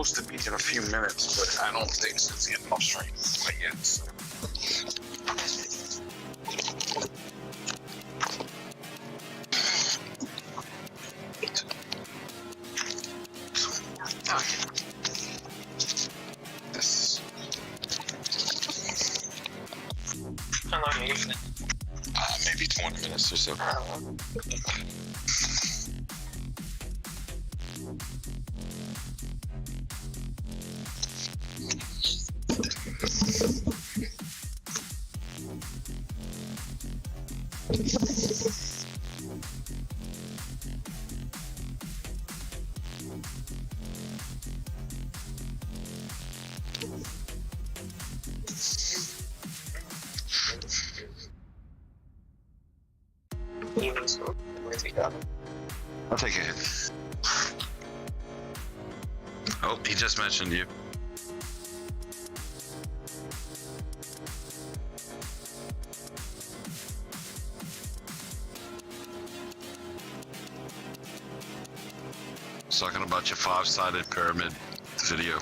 supposed to be in a few minutes, but I don't think it's getting off stream quite yet. So. This. How long are you using it? Maybe 20 minutes or so. I'll take a hit. Oh, he just mentioned you. Talking about your 5-sided pyramid video.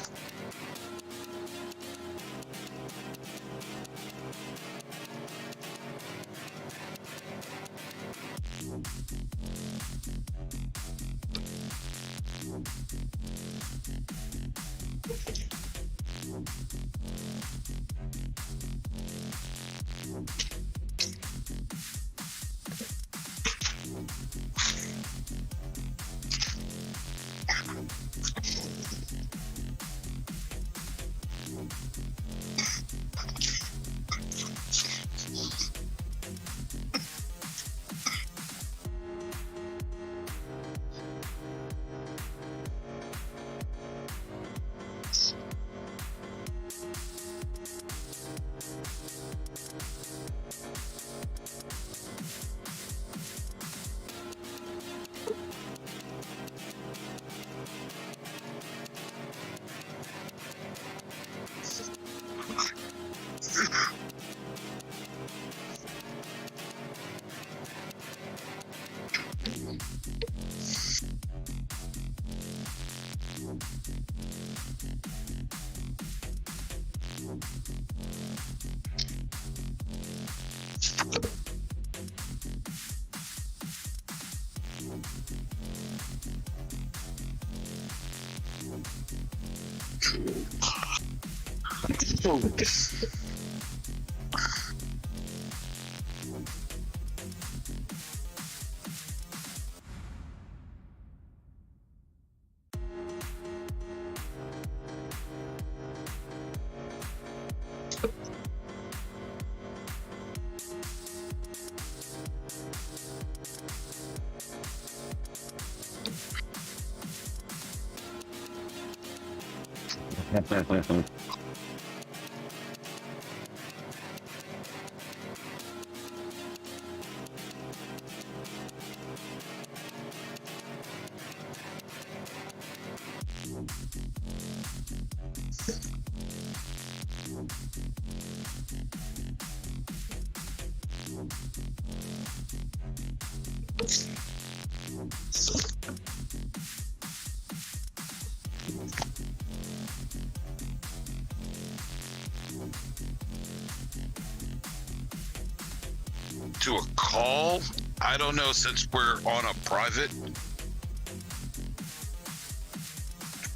To a call? I don't know, since we're on a private.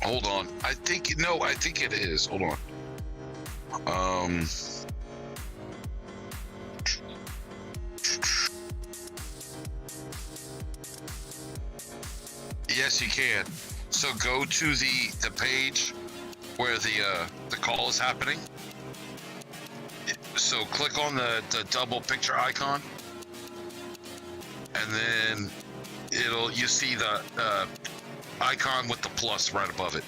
Hold on. I think it is. Hold on. Yes, you can. So go to the page where the call is happening. So click on the double picture icon, and then you see the icon with the plus right above it,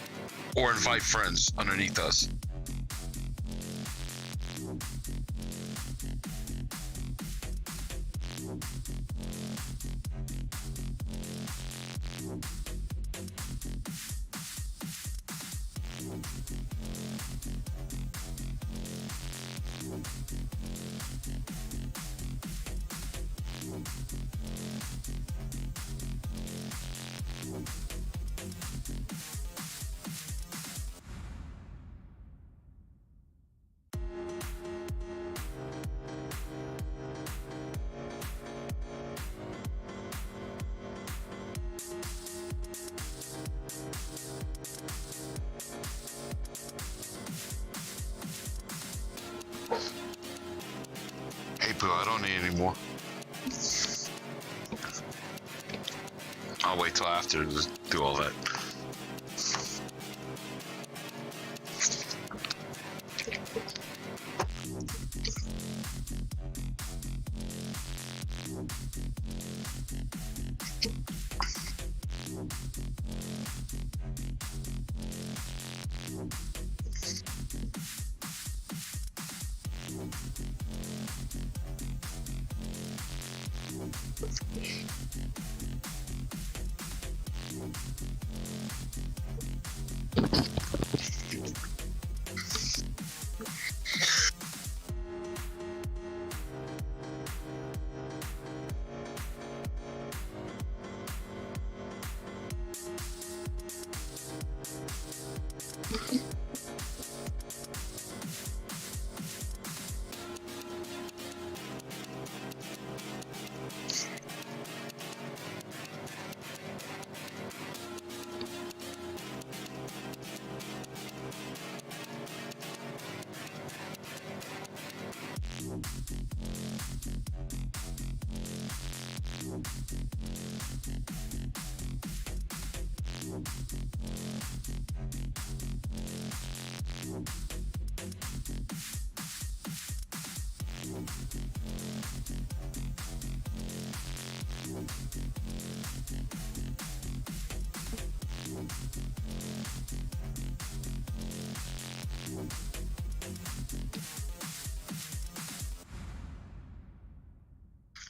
or invite friends underneath us. Oh, I don't need any more. I'll wait till after to do all that.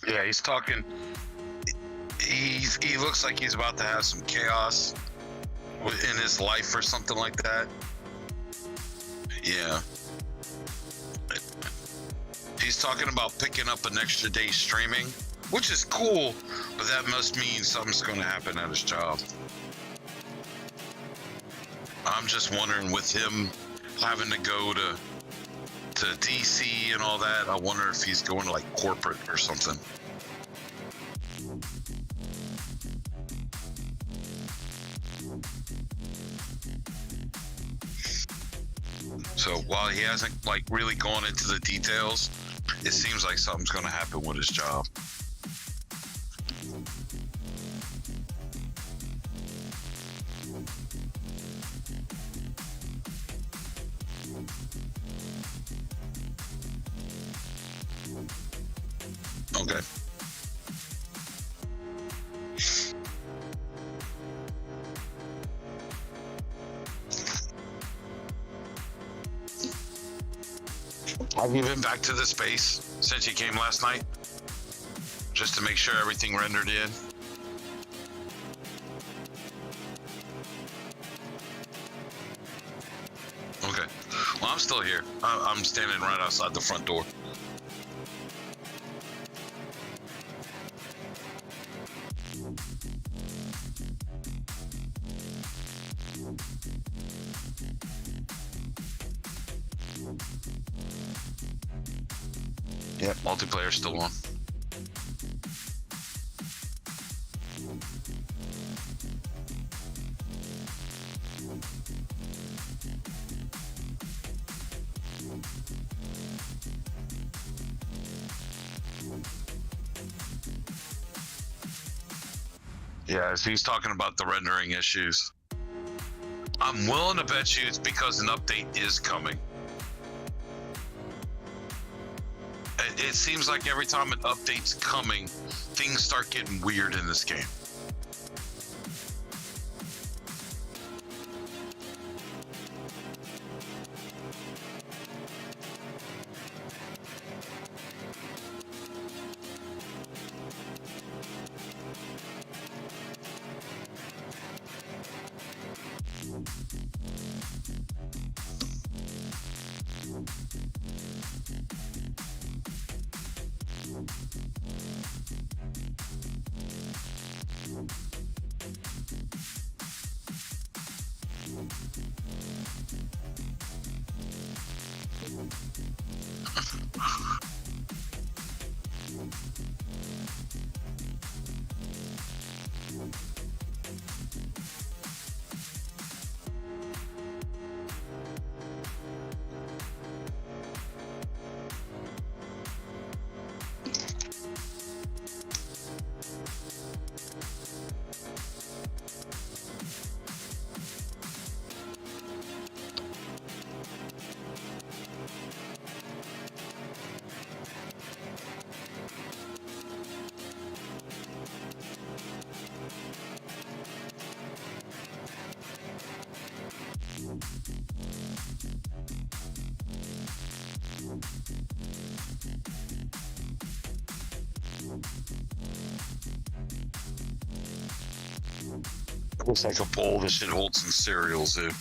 Yeah, he's talking. He looks like he's about to have some chaos in his life or something like that. Yeah. He's talking about picking up an extra day streaming, which is cool, but that must mean something's going to happen at his job. I'm just wondering, with him having to go to DC and all that, I wonder if he's going to like corporate or something. So while he hasn't like really gone into the details, it seems like something's going to happen with his job. Okay. Have you been back to the space since you came last night? Just to make sure everything rendered in? Okay. Well, I'm still here. I'm standing right outside the front door. Yep, multiplayer's still on. Yeah, so he's talking about the rendering issues. I'm willing to bet you it's because an update is coming. It seems like every time an update's coming, things start getting weird in this game. Looks like a bowl that should hold some cereals in.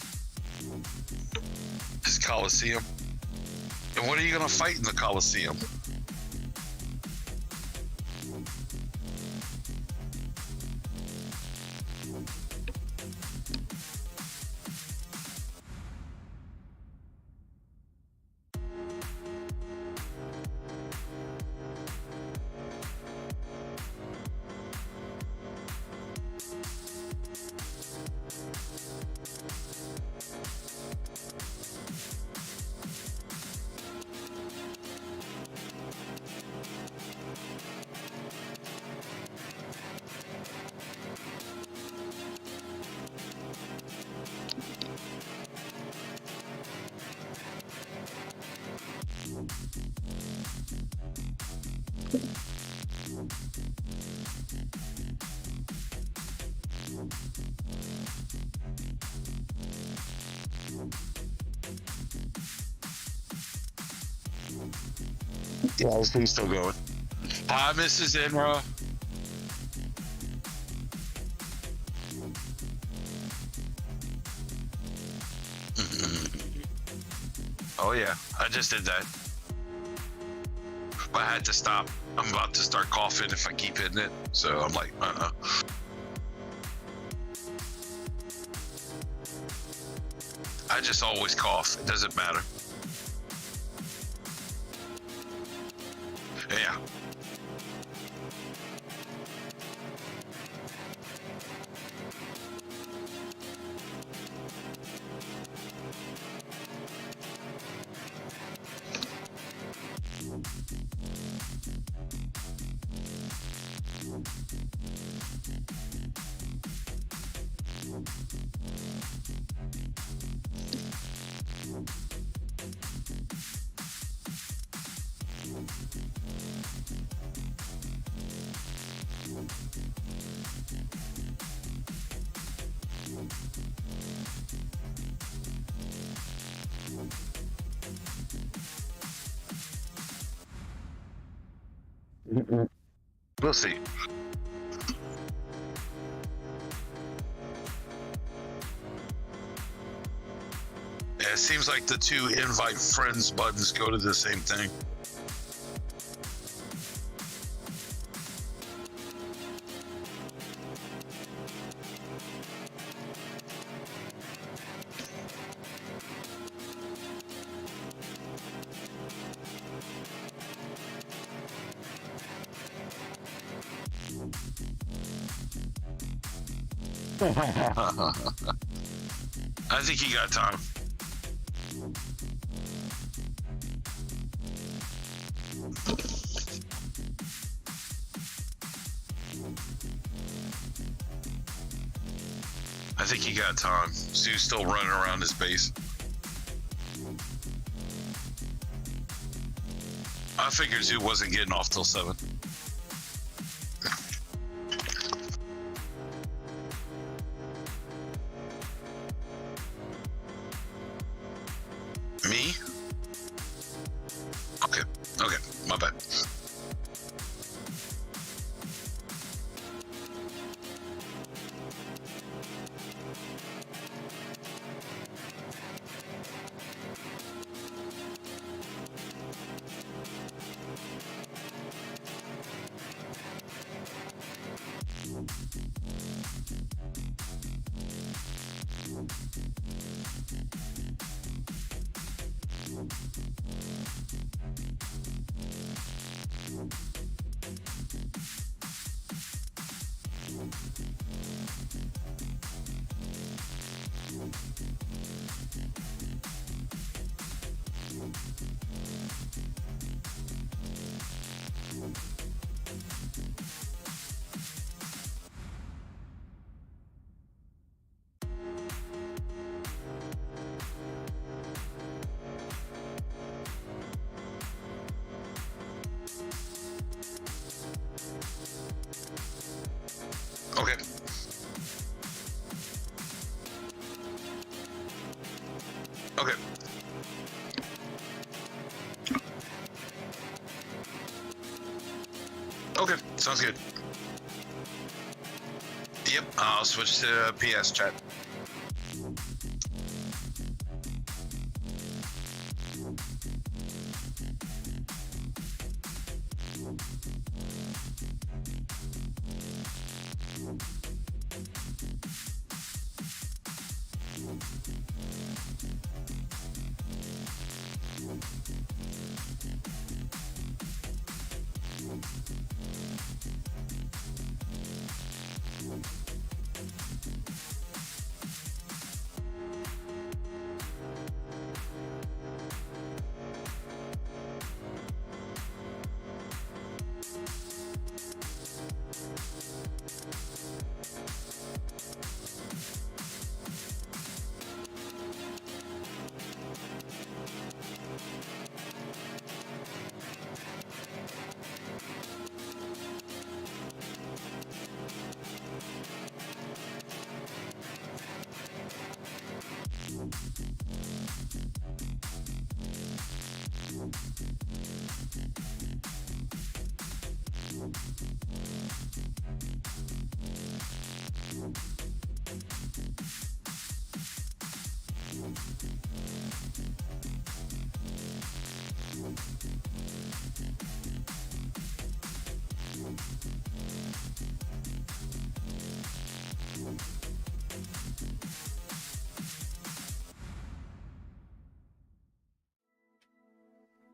This Coliseum. And what are you gonna fight in the Coliseum? Yeah, this thing's still going. Hi, Mrs. Enra. Oh yeah, I just did that. But I had to stop. I'm about to start coughing if I keep hitting it. So I'm like, I just always cough. It doesn't matter. Yeah. We'll see. Yeah, it seems like the two invite friends buttons go to the same thing. I think he got time. I think he got time. Sue's still running around his base. I figured Zoo wasn't getting off till 7. Me? Okay, my bad. Okay. Okay. Okay, sounds good. Yep, I'll switch to PS chat.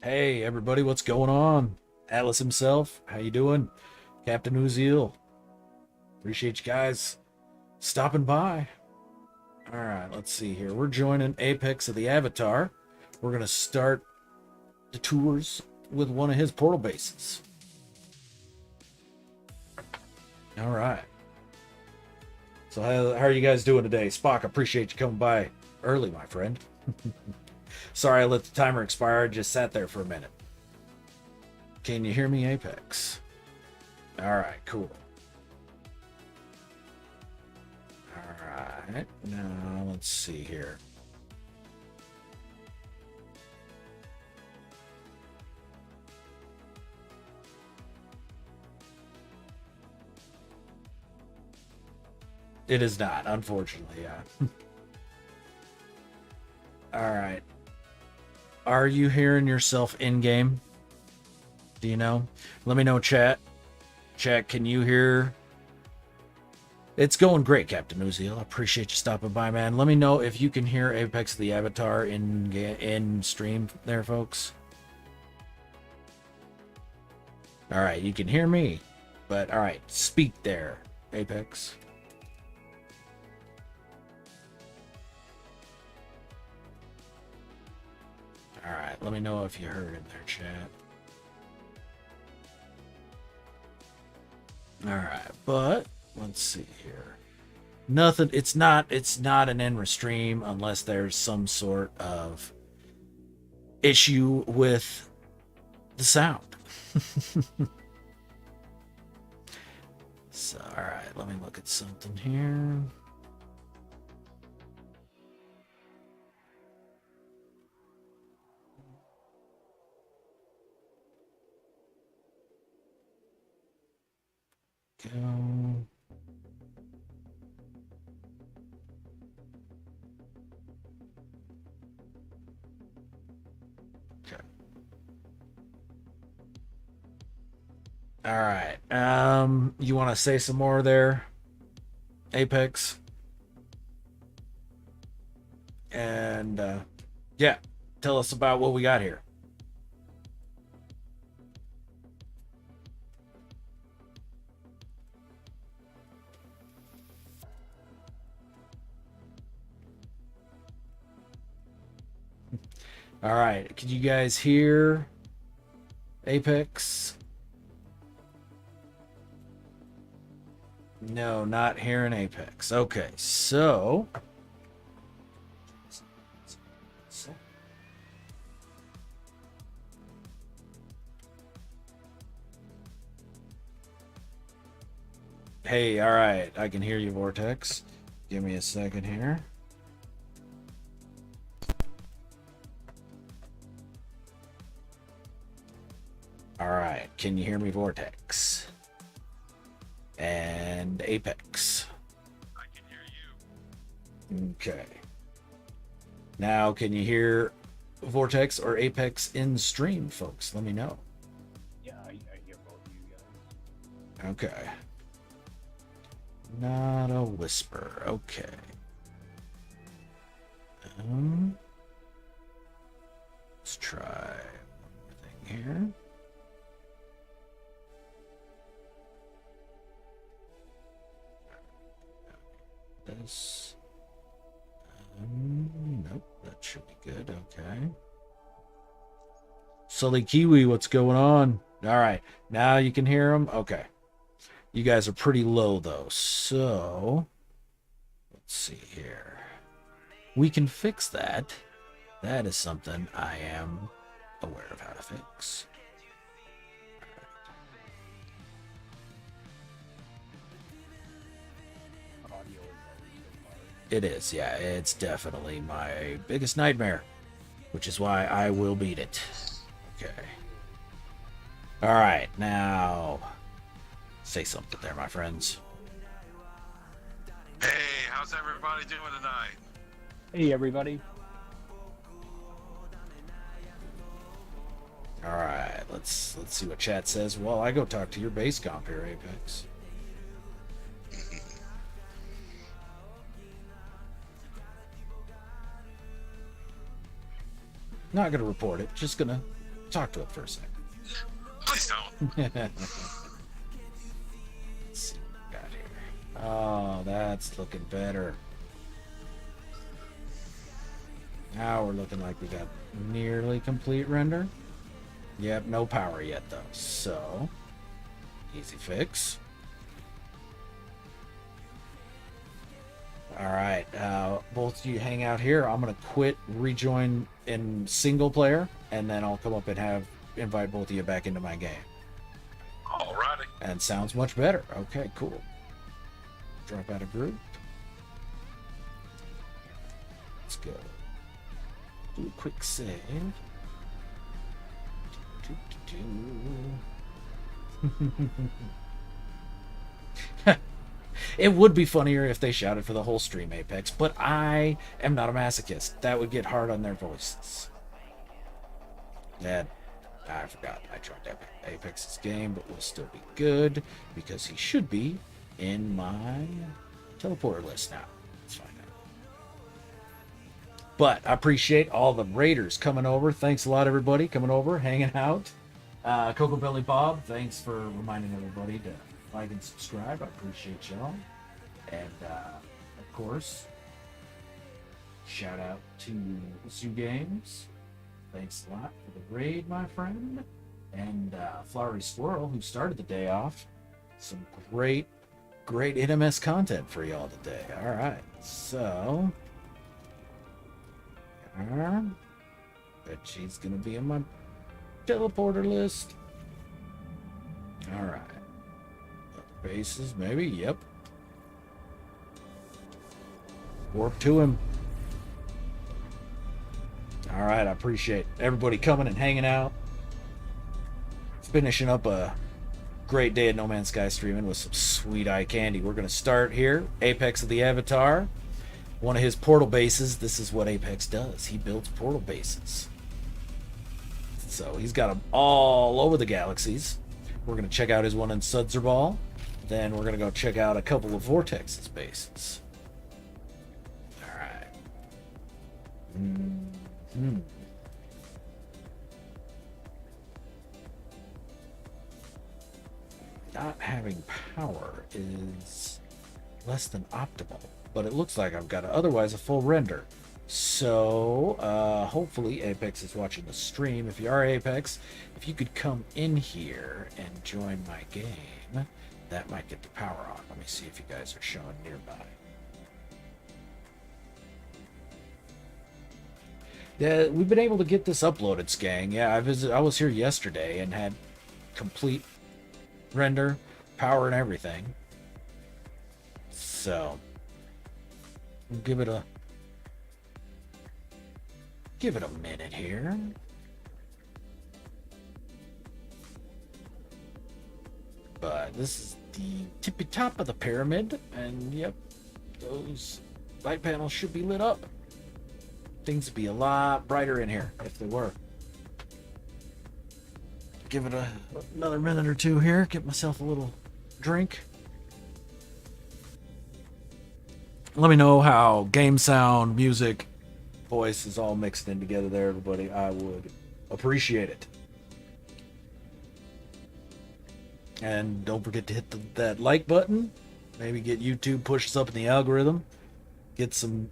Hey everybody, what's going on? Atlas himself, how you doing? Captain Uziel, appreciate you guys stopping by. All right, let's see here. We're joining Apex of the Avatar. We're gonna start the tours with one of his portal bases. All right. So how are you guys doing today? Spock, appreciate you coming by early, my friend. Sorry I let the timer expire. I just sat there for a minute. Can you hear me, Apex? All right, cool. All right, now let's see here. It is not, unfortunately, yeah. All right. Are you hearing yourself in game? Do you know? Let me know, chat. Chat, can you hear? It's going great, Captain Uziel. I appreciate you stopping by, man. Let me know if you can hear Apex of the Avatar in stream there, folks. All right, you can hear me, but all right, speak there, Apex. All right, let me know if you heard in there, chat. All right, but let's see here. Nothing. It's not an in stream unless there's some sort of issue with the sound. So, all right, let me look at something here. Go. Okay. All right. You want to say some more there, Apex? And yeah, tell us about what we got here. All right, can you guys hear Apex? No, not hearing Apex. Okay, so hey, all right, I can hear you, Vortex. Give me a second here. All right, can you hear me, Vortex? And Apex. Okay. Now, can you hear Vortex or Apex in stream, folks? Let me know. Yeah, I hear both of you guys. Okay. Not a whisper. Okay. Let's try one thing here. This. Nope, that should be good. Okay. Sully Kiwi, what's going on? All right, now you can hear them. Okay. You guys are pretty low though, so let's see here. We can fix that. That is something I am aware of how to fix. Audio is always so hard. It is, yeah. It's definitely my biggest nightmare, which is why I will beat it. Okay. All right, now say something there, my friends. Hey, how's everybody doing tonight? Hey, everybody. All right, let's see what chat says. Well, I go talk to your base comp here, Apex. Not gonna report it. Just gonna talk to it for a second. Please don't. Let's see what we got here. Oh, that's looking better. Now we're looking like we got nearly complete render. Yep, no power yet though. So, easy fix. All right, both of you hang out here. I'm gonna quit, rejoin in single player, and then I'll come up and invite both of you back into my game. Alrighty. And sounds much better. Okay, cool. Drop out of group. Let's go. Do a quick save. It would be funnier if they shouted for the whole stream, Apex, but I am not a masochist. That would get hard on their voices. And I forgot I joined Apex's game, but will still be good because he should be in my teleporter list now. Let's find out. But I appreciate all the raiders coming over. Thanks a lot, everybody, coming over, hanging out. Cocoa Belly Bob, thanks for reminding everybody to like and subscribe. I appreciate y'all. And of course, shout out to Zoo Games. Thanks a lot for the raid, my friend. And Flowery Squirrel, who started the day off. Some great NMS content for y'all today. All right, so bet she's gonna be in my teleporter list. All right, bases maybe. Yep. Warp to him. All right, I appreciate everybody coming and hanging out. Finishing up a great day at No Man's Sky streaming with some sweet eye candy. We're going to start here. Apex of the Avatar. One of his portal bases. This is what Apex does. He builds portal bases. So he's got them all over the galaxies. We're going to check out his one in Sudzerball. Then we're going to go check out a couple of Vortex's bases. All right. Not having power is less than optimal, but it looks like I've got otherwise a full render. So hopefully Apex is watching the stream. If you are Apex, if you could come in here and join my game, that might get the power on. Let me see if you guys are showing nearby. Yeah, we've been able to get this uploaded, Skang. Yeah, I was here yesterday and had complete render, power, and everything. So we'll give it a minute here. But this is the tippy top of the pyramid, and yep, those light panels should be lit up. Things would be a lot brighter in here if they were. Give it another minute or two here. Get myself a little drink. Let me know how game sound, music, voice is all mixed in together there, everybody. I would appreciate it. And don't forget to hit that like button. Maybe get YouTube pushed up in the algorithm. Get some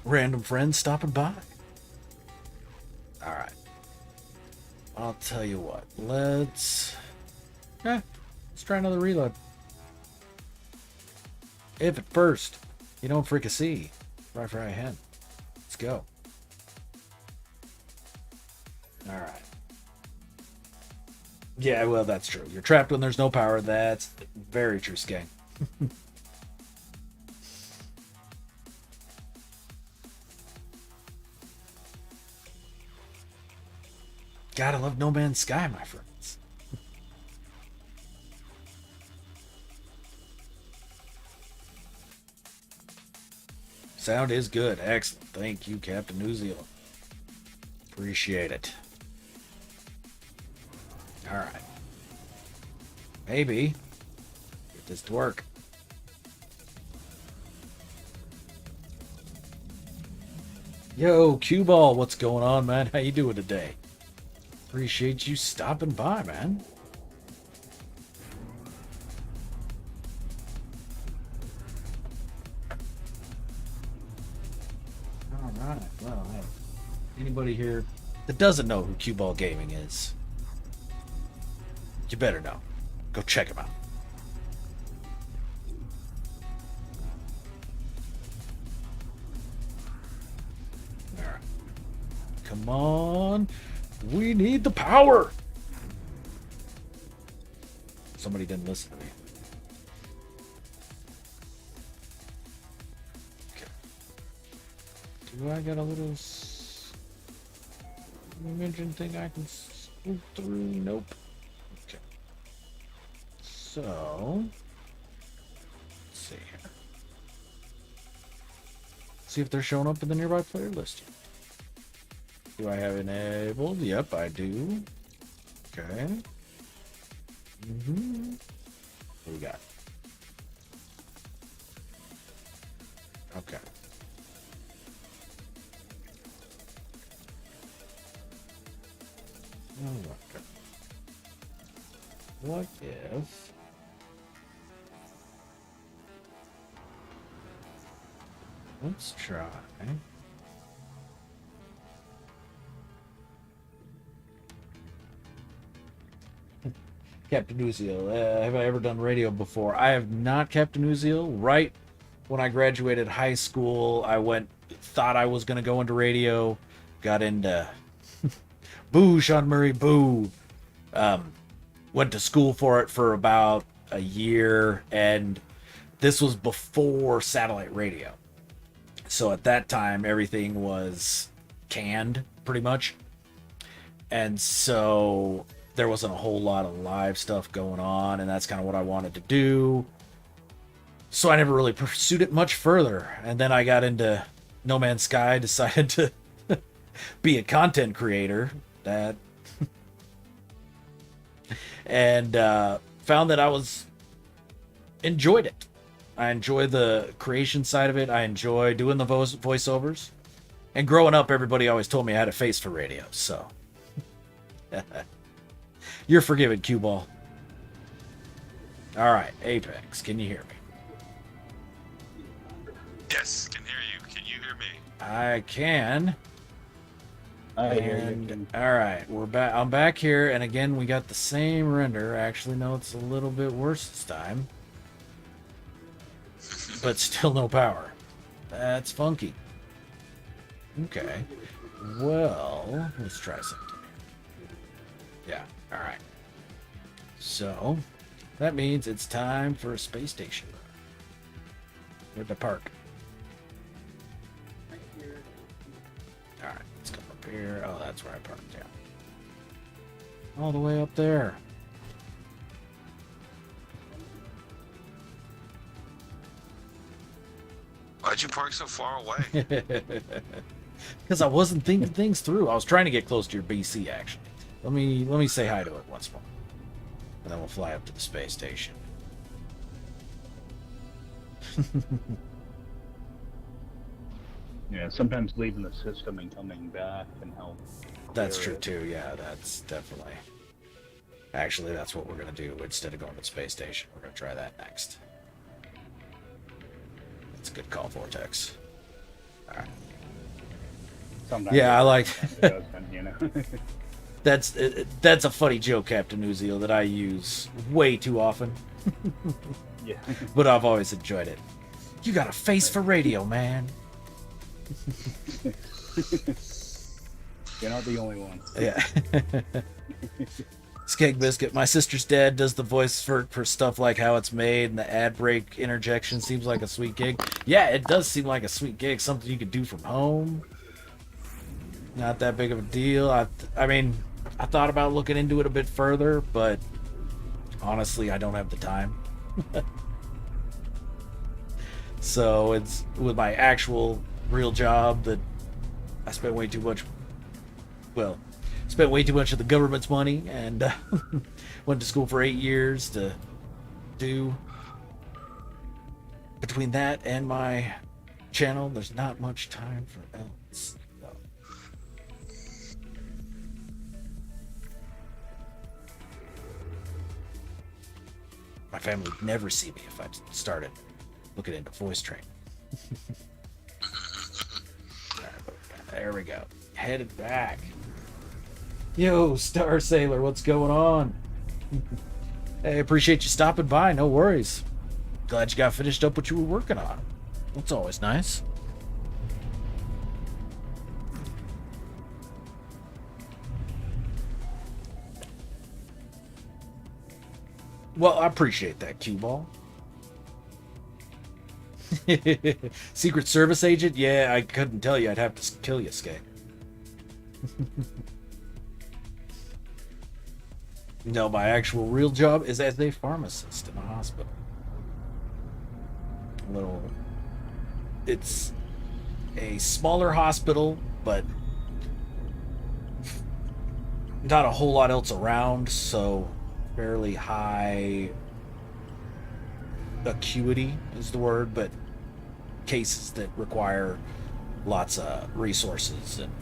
random friends stopping by. All right. I'll tell you what. Let's try another reload. If at first you don't fricassee, right for hen. Let's go. All right. Yeah, well, that's true. You're trapped when there's no power. That's very true, Skang. God, I love No Man's Sky, my friends. Sound is good. Excellent. Thank you, Captain New Zealand. Appreciate it. All right. Maybe get this to work. Yo, Cue Ball, what's going on, man? How you doing today? Appreciate you stopping by, man. All right. Well, hey, anybody here that doesn't know who Cue Ball Gaming is, you better know. Go check him out. All right. Come on. We need the power. Somebody didn't listen to me. Okay. Do I got a little engine thing I can swoop through? Nope. Okay. So, let's see here. See if they're showing up in the nearby player list. Do I have enabled? Yep, I do. Okay. What do we got? Okay. Okay. What if... Let's try... Captain Uziel. Have I ever done radio before? I have not, Captain Uziel. Right when I graduated high school, I thought I was going to go into radio, got into boo, Sean Murray, boo. Went to school for it for about a year, and this was before satellite radio. So at that time, everything was canned, pretty much. And so there wasn't a whole lot of live stuff going on, and that's kind of what I wanted to do. So I never really pursued it much further. And then I got into No Man's Sky, decided to be a content creator. And found that I enjoyed it. I enjoy the creation side of it. I enjoy doing the voiceovers. And growing up, everybody always told me I had a face for radio, so... You're forgiven, Cue Ball. All right, Apex, can you hear me? Yes, can hear you. Can you hear me? I can. I hear you. All right, we're back. I'm back here, and again, we got the same render. Actually, no, it's a little bit worse this time, but still no power. That's funky. Okay. Well, let's try something. Yeah. All right. So, that means it's time for a space station. Where'd the park? All right, let's come up here. Oh, that's where I parked down. All the way up there. Why'd you park so far away? Because I wasn't thinking things through. I was trying to get close to your BC, actually. Let me say hi to it once more. And then we'll fly up to the space station. Yeah, sometimes leaving the system and coming back can help. That's clear true it. too. Yeah, that's definitely. Actually, that's what we're gonna do. Instead of going to the space station, we're gonna try that next. That's a good call, Vortex. All right. Sometimes Yeah, I like. it doesn't, you know. That's a funny joke, Captain Uziel, that I use way too often, Yeah. but I've always enjoyed it. You got a face for radio, man. You're not the only one. Yeah. Skeg Biscuit, my sister's dad does the voice for stuff like How It's Made, and the ad break interjection seems like a sweet gig. Yeah, it does seem like a sweet gig, something you could do from home. Not that big of a deal. I mean, I thought about looking into it a bit further, but honestly, I don't have the time. So it's with my actual real job that I spent way too much. Well, spent way too much of the government's money, and went to school for 8 years to do. Between that and my channel, there's not much time for else. So. My family would never see me if I started looking into voice training. There we go. Headed back. Yo, Star Sailor, what's going on? Hey, appreciate you stopping by. No worries. Glad you got finished up what you were working on. That's always nice. Well, I appreciate that, cue ball. Secret Service agent? Yeah, I couldn't tell you. I'd have to kill you, Skay. No, my actual real job is as a pharmacist in a hospital. It's a smaller hospital, but not a whole lot else around, so fairly high acuity is the word, but cases that require lots of resources and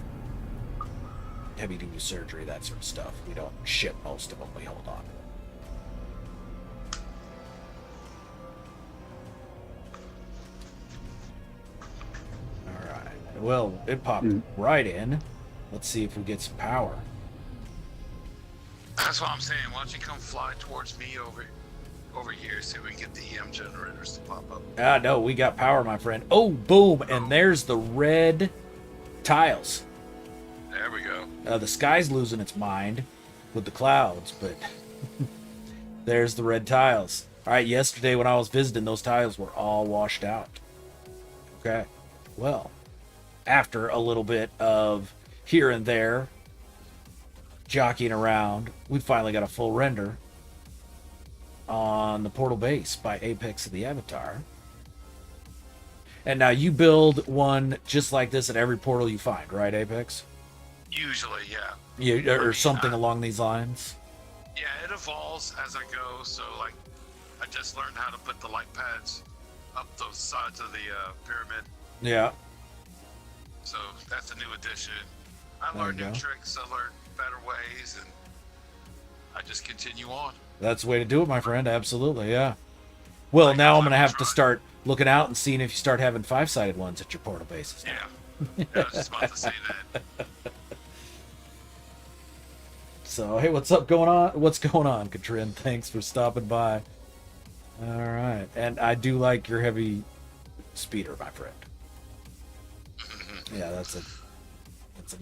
heavy duty surgery, that sort of stuff. We don't ship most of them, we hold on. Alright, well, it popped right in. Let's see if we get some power. That's what I'm saying. Why don't you come fly towards me over here so we can get the EM generators to pop up? Ah, no, we got power, my friend. Oh, boom, and there's the red tiles. There we go. The sky's losing its mind with the clouds, but there's the red tiles. All right, yesterday when I was visiting, those tiles were all washed out. Okay, well, after a little bit of here and there jockeying around, we finally got a full render on the portal base by ApexOfTheAvatar. And now you build one just like this at every portal you find, right, Apex? Usually, yeah. Yeah, or something along these lines. Yeah, it evolves as I go. So, like, I just learned how to put the light pads up those sides of the pyramid. Yeah. So that's a new addition. I learned new tricks. I learned better ways, and I just continue on. That's the way to do it, my friend. Absolutely, yeah. Well, now I'm going to have to start looking out and seeing if you start having 5-sided ones at your portal bases. Yeah. I was just about to say that. So, hey, what's going on, Katrin? Thanks for stopping by. All right. And I do like your heavy speeder, my friend. Yeah, that's a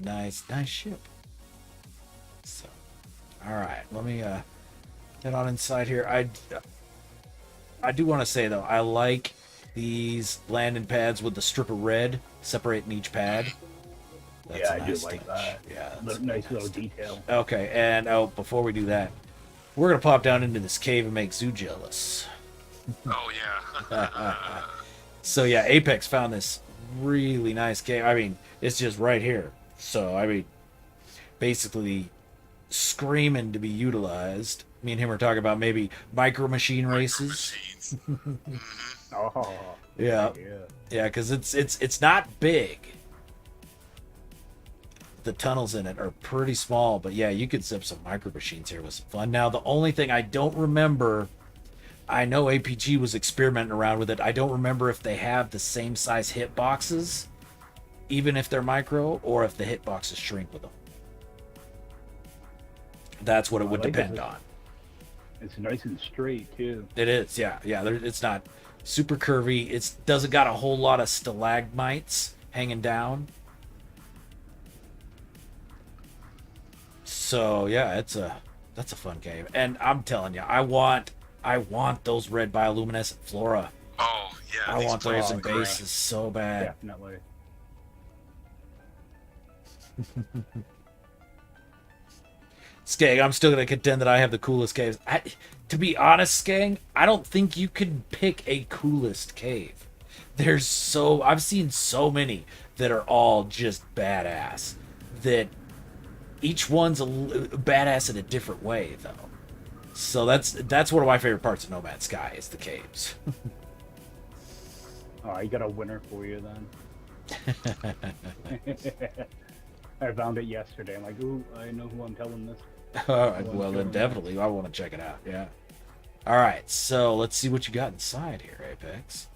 nice ship. So, all right. Let me head on inside here. I do want to say, though, I like these landing pads with the strip of red separating each pad. That's yeah, I nice do like touch. that. Yeah, That's nice little detail. Okay, and before we do that, we're gonna pop down into this cave and make Zoo jealous. Oh yeah. So yeah, Apex found this really nice game. I mean, it's just right here. So I mean, basically screaming to be utilized. Me and him were talking about maybe micro machine races. Machines. Oh, Yeah, yeah, because it's not big. The tunnels in it are pretty small, but yeah, you could zip some micro machines here with some fun. Now, the only thing I don't remember, I know APG was experimenting around with it. I don't remember if they have the same size hit boxes, even if they're micro, or if the hit boxes shrink with them. That's what it would depend on. It's nice and straight too. It is, yeah. It's not super curvy. It doesn't got a whole lot of stalagmites hanging down. So yeah, that's a fun game, and I'm telling you, I want those red bioluminescent flora. Oh yeah, I want those in are great. bases so bad. Definitely. Skang, I'm still gonna contend that I have the coolest caves. To be honest, Skang, I don't think you can pick a coolest cave. I've seen so many that are all just badass. That each one's badass in a different way, though. So that's one of my favorite parts of No Man's Sky is the caves. Oh, I got a winner for you then. I found it yesterday. I'm like, ooh, I know who I'm telling this. All right, well then definitely I want to check it out. Yeah. All right, so let's see what you got inside here, Apex.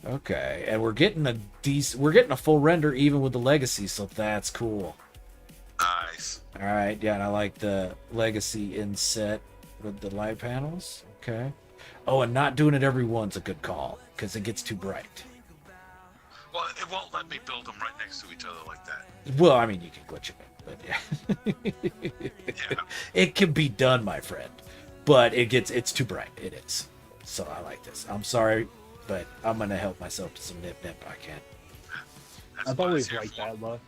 Okay, and we're getting a full render even with the legacy, so that's cool. Nice. All right, yeah, and I like the legacy inset with the light panels. Okay. Oh, and not doing it every one's a good call because it gets too bright. Well, it won't let me build them right next to each other like that. Well, I mean, you can glitch it, but yeah. Yeah. It can be done, my friend, but it's too bright. It is. So I like this. I'm sorry, but I'm gonna help myself to some nip. I can't. That's I've what always it's here liked for. that look.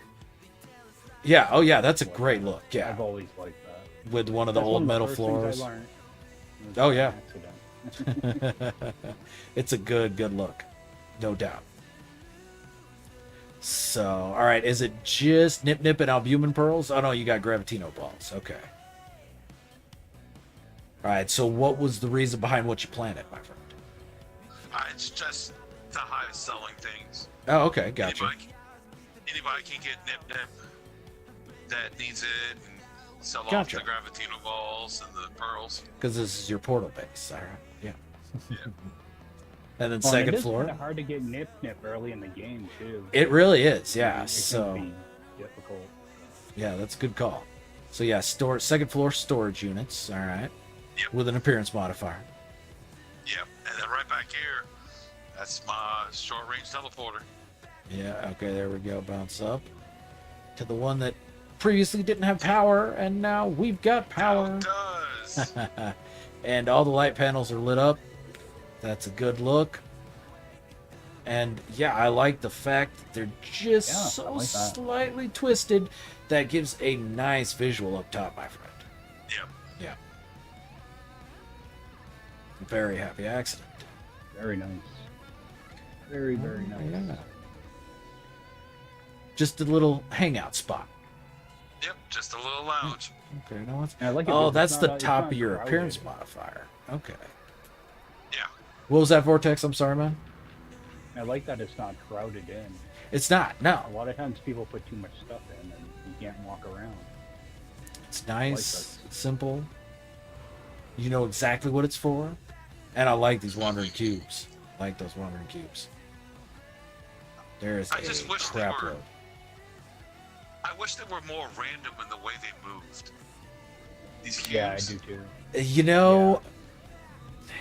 Yeah. Oh yeah, that's a great look. Yeah, I've always liked that. with one of the That's old one metal the first things floors. I learned. It was Oh, by yeah. accident. It's a good look, no doubt. So, all right, is it just nip and albumin pearls? Oh no, you got gravitino balls. Okay. All right. So, what was the reason behind what you planted, my friend? It's just the highest selling things. Oh, okay, gotcha. Anybody can get nip that needs it and sell Gotcha. off the gravitino balls and the pearls. Because this is your portal base. All right. Yeah. Yeah. And then Well, second it is floor. kind of hard to get nip early in the game too. It really is. It Yeah. can So, be difficult. yeah, that's a good call. So yeah, second floor storage units. All right. Yep. With an appearance modifier. Yep. And then right back here, that's my short range teleporter. Yeah, okay, there we go. Bounce up to the one that previously didn't have power, and now we've got Now power. it does. And all the light panels are lit up. That's a good look. And yeah, I like the fact that they're just Yeah, I so like that. slightly twisted. That gives a nice visual up top, my friend. Yep. Yeah. Very happy accident. Very nice. Very nice. Yeah. Just a little hangout spot. Yep. Just a little lounge. Okay, now let's. And I like it Oh, because that's it's the not, top of your crowded. appearance modifier. Okay. Yeah. What was that, Vortex? I'm sorry, man. I like that it's not crowded in. It's not. No. A lot of times people put too much stuff in and you can't walk around. It's nice, simple. You know exactly what it's for. And I like these wandering cubes. I like those wandering cubes. There is I just a wish they crap were- load. I wish they were more random in the way they moved. These cubes. Yeah, I do too. You know,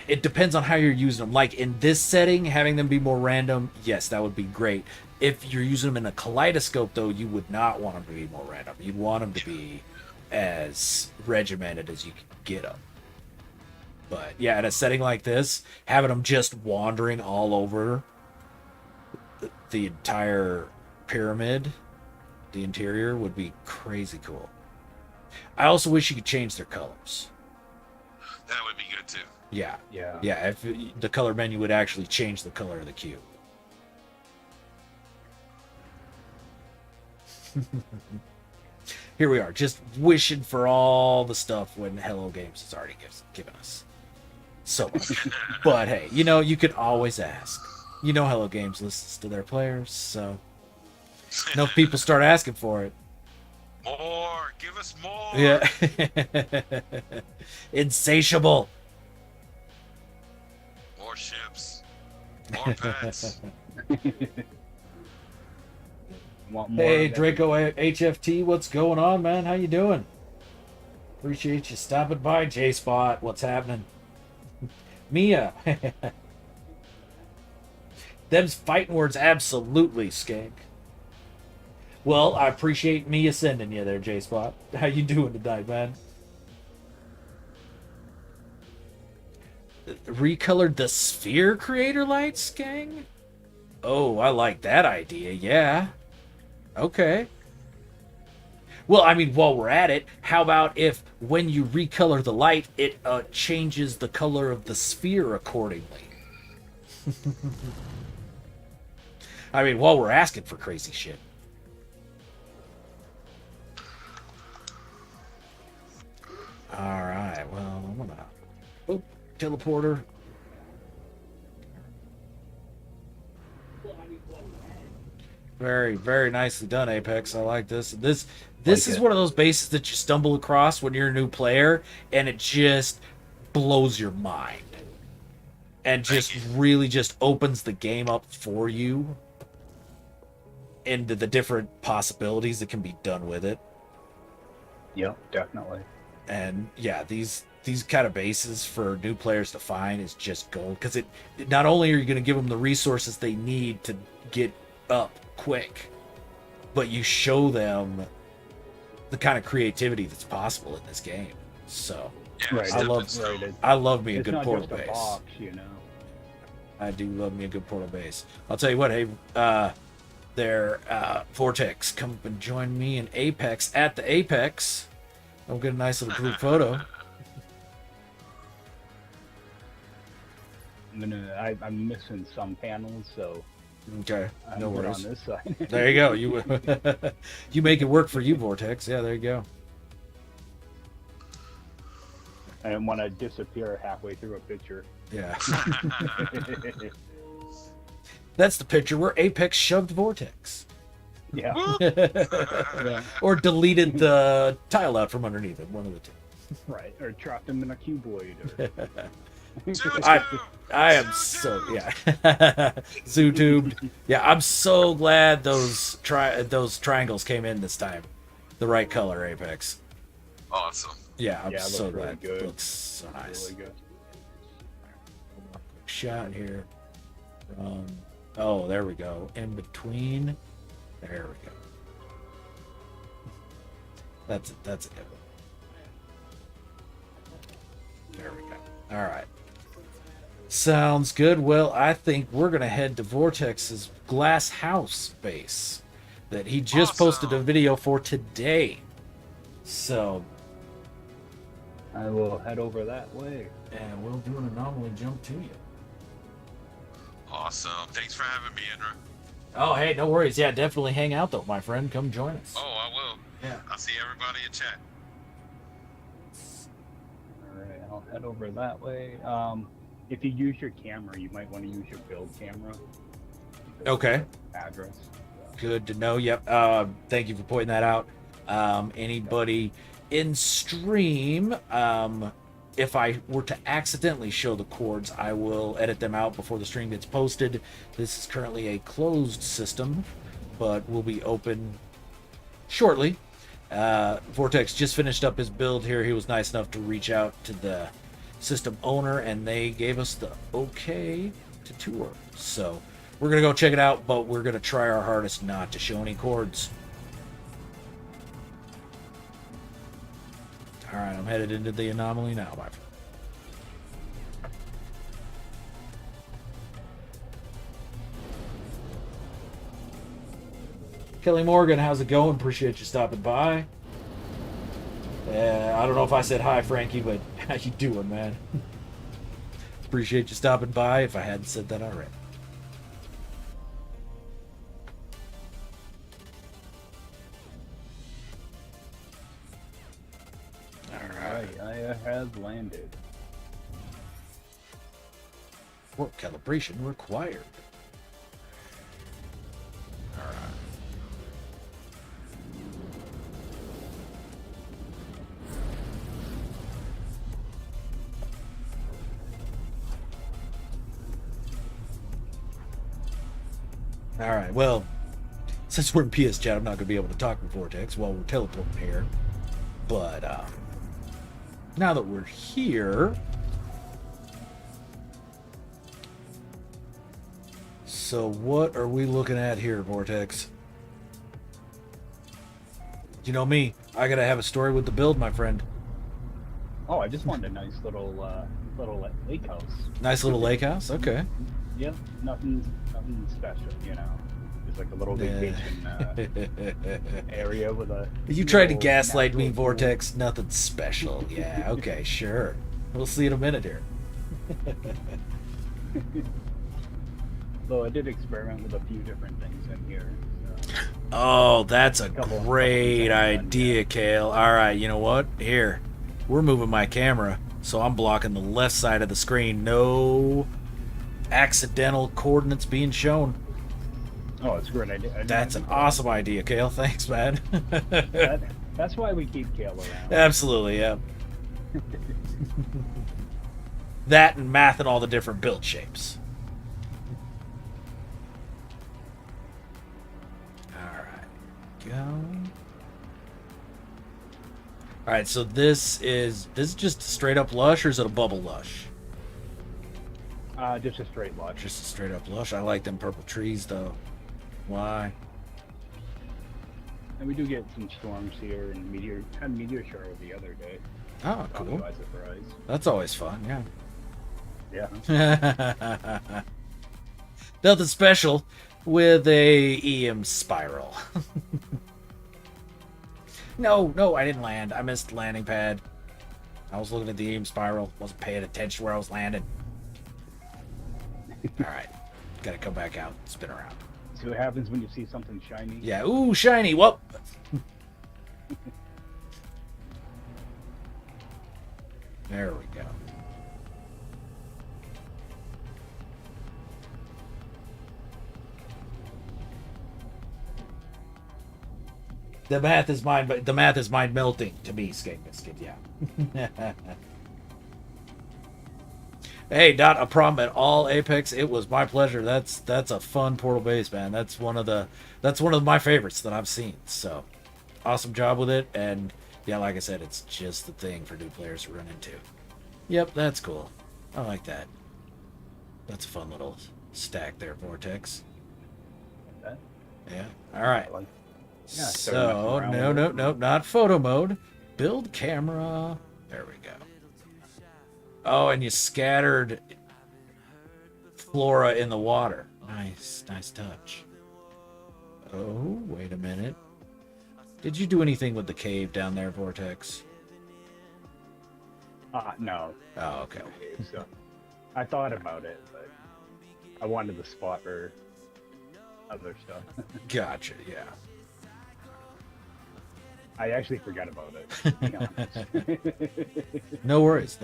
it depends on how you're using them. Like in this setting, having them be more random, yes, that would be great. If you're using them in a kaleidoscope, though, you would not want them to be more random. You'd want them to be as regimented as you can get them. But yeah, in a setting like this, having them just wandering all over the entire pyramid, the interior, would be crazy cool. I also wish you could change their colors. That would be good too. Yeah. Yeah. Yeah, if the color menu would actually change the color of the cube. Here we are, just wishing for all the stuff when Hello Games has already given us so much. But hey, you can always ask. Hello Games listens to their players, so enough people start asking for it. More, give us more. Yeah. Insatiable. More ships. More pets. Want more Hey, of that? Draco HFT, what's going on, man? How you doing? Appreciate you stopping by, J-Spot. What's happening? Mia. Them's fighting words, absolutely, Skank. Well, I appreciate Mia sending you there, J-Spot. How you doing tonight, man? Recolored the sphere creator lights, gang? Oh, I like that idea, yeah. Okay. Well, I mean, while we're at it, how about if when you recolor the light, it changes the color of the sphere accordingly? I mean, while we're asking for crazy shit. Alright, well, I'm gonna... Oh, teleporter. Very, very nicely done, Apex. I like this. This is one of those bases that you stumble across when you're a new player, and it just blows your mind. And just really just opens the game up for you into the different possibilities that can be done with it. Yep, definitely. And yeah, these kind of bases for new players to find is just gold, because it not only are you going to give them the resources they need to get up quick, but you show them the kind of creativity that's possible in this game. So Yeah, Right. I love me a It's good not portal just a base. box, I do love me a good portal base. I'll tell you what, hey, Vortex, come up and join me in Apex at the Apex. I'll get a nice little group photo. I'm missing some panels, so Okay, I'm no good worries. on this side. There you go. You make it work for you, Vortex. Yeah, there you go. I didn't want to disappear halfway through a picture. Yeah. That's the picture where Apex shoved Vortex. Yeah. Yeah. Or deleted the tile out from underneath it. One of the two. Right. Or trapped him in a cuboid. Or... I am so Zootubed. Yeah, I'm so glad those triangles came in this time. The right color, Apex. Awesome. Yeah, I'm Yeah, it so looks really glad. good. It looks so nice. Really good. Shot here. Oh, there we go. In between. There we go. That's a good one. There we go. All right. Sounds good. Well, I think we're going to head to Vortex's glass house base that he just posted a video for today. So, I will head over that way. and we'll do an anomaly jump to you. Awesome. Thanks for having me, Indra. Oh, hey, no worries. Yeah, definitely hang out, though, my friend. Come join us. Oh, I will. Yeah. I'll see everybody in chat. Alright, I'll head over that way. If you use your camera, you might want to use your build camera. Okay. Address. Good to know. Yep. Thank you for pointing that out. Anybody in stream, if I were to accidentally show the chords, I will edit them out before the stream gets posted. This is currently a closed system, but will be open shortly. Vortex just finished up his build here. He was nice enough to reach out to the system owner, and they gave us the okay to tour. So we're going to go check it out, but we're going to try our hardest not to show any chords. All right, I'm headed into the anomaly now, my friend. Kelly Morgan, how's it going? Appreciate you stopping by. I don't know if I said hi, Frankie, but how you doing, man? Appreciate you stopping by if I hadn't said that already. has landed. Port calibration required. All right. All right. Well, since we're in PS chat, I'm not going to be able to talk with Vortex while we're teleporting here. But now that we're here, so what are we looking at here, Vortex? You know me, I gotta have a story with the build, my friend. Oh, I just wanted a nice little lake house. Nice little lake house. Okay. Yep, nothing special, you know. Just like a little vacation area with a. You tried to little gaslight me, natural pool. Vortex. Nothing special. Yeah. Okay. Sure. We'll see in a minute here. Though I did experiment with a few different things in here. So. Oh, that's a Couple great things I've done, idea, yeah. Kale. All right, you know what? Here, we're moving my camera, so I'm blocking the left side of the screen. No accidental coordinates being shown. Oh, it's a great idea. That's an awesome idea, Kale. Thanks, man. That's why we keep Kale around. Absolutely, yeah. That and math and all the different build shapes. Go. All right, so this is just straight up lush, or is it a bubble lush? Just a straight lush. Just a straight up lush. I like them purple trees though. Why? And we do get some storms here, and had meteor shower the other day. Oh, Caught me cool. by surprise. That's always fun. Yeah. Nothing special with a EM spiral. No, I didn't land. I missed the landing pad. I was looking at the EM spiral. Wasn't paying attention to where I was landing. All right. Gotta come back out. Spin around. See what happens when you see something shiny? Yeah. Ooh, shiny. Whoop. There we go. The math is mind melting to me, Skate Biscuit. Yeah. Hey, not a problem at all, Apex. It was my pleasure. That's a fun portal base, man. That's one of my favorites that I've seen. So, awesome job with it. And yeah, like I said, it's just the thing for new players to run into. Yep, that's cool. I like that. That's a fun little stack there, Vortex. Okay. Yeah. All right. Yeah, So, no, not photo mode. Build camera. There we go. Oh, and you scattered flora in the water. Nice touch. Oh, wait a minute. Did you do anything with the cave down there, Vortex? No. Oh, okay. So, I thought about it, but I wanted the spot for other stuff. Gotcha, yeah. I actually forgot about it. To be honest. No worries.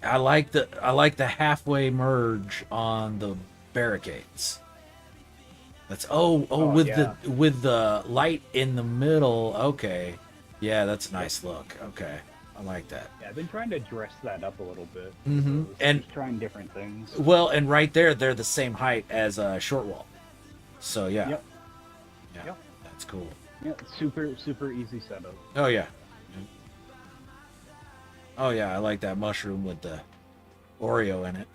I like the halfway merge on the barricades. That's with the light in the middle. Okay. Yeah, that's a nice look. Okay. I like that. Yeah, I've been trying to dress that up a little bit. Mhm. So And just trying different things. well, and right there they're the same height as a short wall. So yeah. Yep. Yeah. Yep. That's cool. Yeah, super easy setup. Oh yeah. Oh yeah, I like that mushroom with the Oreo in it.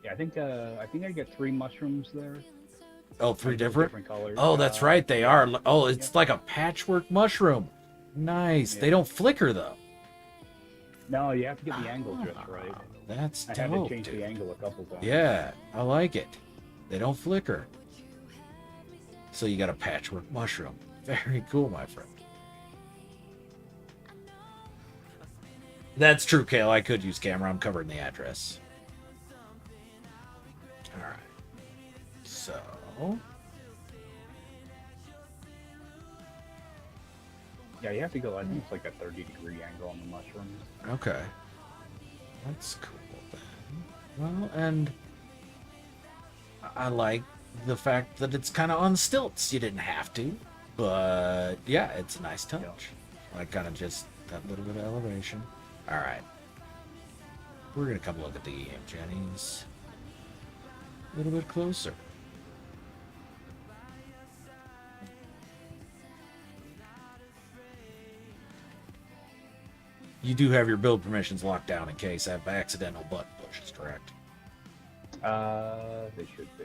Yeah, I think I get 3 mushrooms there. Oh, 3 different? colors. Oh, that's right, they are. Oh, it's like a patchwork mushroom. Nice. Yeah. They don't flicker though. No, you have to get the angle just right. That's I had to dope, change dude. the angle a couple times. Yeah, I like it. They don't flicker. So you got a patchwork mushroom. Very cool, my friend. That's true, Kale. I could use camera. I'm covering the address. All right. So. Yeah, you have to go. I think it's like a 30-degree angle on the mushrooms. Okay. That's cool then. Well, and I like the fact that it's kind of on stilts. You didn't have to, but yeah, it's a nice touch. Yeah. Like kind of just that little bit of elevation. All right. We're going to come look at the EM Jennies a little bit closer. You do have your build permissions locked down in case I have accidental button pushes, correct? They should be.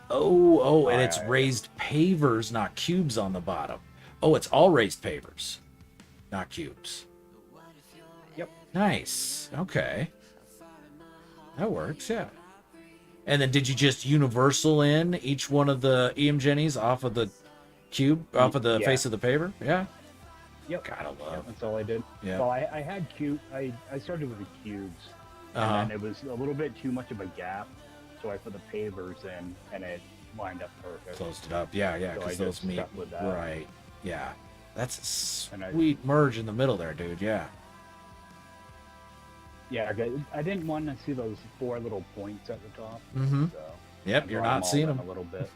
Oh, and Oh, it's yeah. raised pavers, not cubes on the bottom. Oh, it's all raised pavers, not cubes. Yep. Nice. Okay. That works, yeah. And then did you just universal in each one of the EM Jennies off of the cube, off of the Yeah. face of the paver? Yeah. Yep. Gotta Yeah, love. that's all I did. Yeah. Well, I had cube. I started with the cubes, Uh-huh. and then it was a little bit too much of a gap, so I put the pavers in, and it lined up perfect. Closed it up. Yeah, So I because just those meet. stuck with that. Right. Yeah. That's a And I- sweet merge in the middle there, dude. Yeah. Yeah, I didn't want to see those 4 little points at the top. Mm-hmm. So Yep, I you're brought not them all seeing in them. a little bit,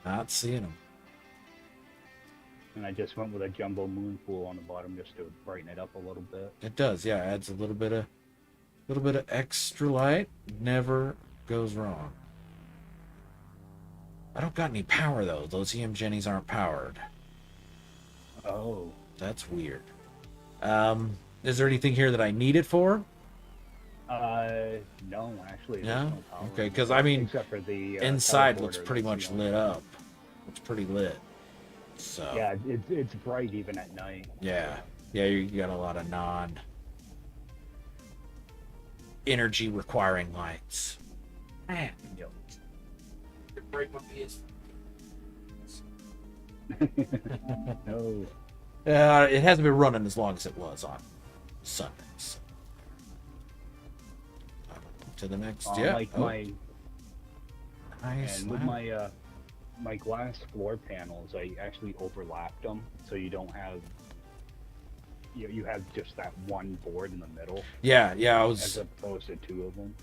Not seeing them. and I just went with a jumbo moon pool on the bottom just to brighten it up a little bit. It does, yeah. Adds a little bit of extra light. Never goes wrong. I don't got any power though. Those EM Jennies aren't powered. Oh, That's weird. Is there anything here that I need it for? no, actually. Yeah? There's no power Okay, in 'cause it, I mean, except for the Inside looks teleporter pretty that's much the only lit thing. up. It's pretty lit. So Yeah, it's bright even at night. yeah, you got a lot of non energy requiring lights. Man, Yep. break my PS. No. It hasn't been running as long as it was on Sundays. To the next, yeah. Like Oh, my nice. and with Wow. my glass floor panels, I actually overlapped them so you don't have you have just that one board in the middle Yeah, I as was. opposed to 2 of them.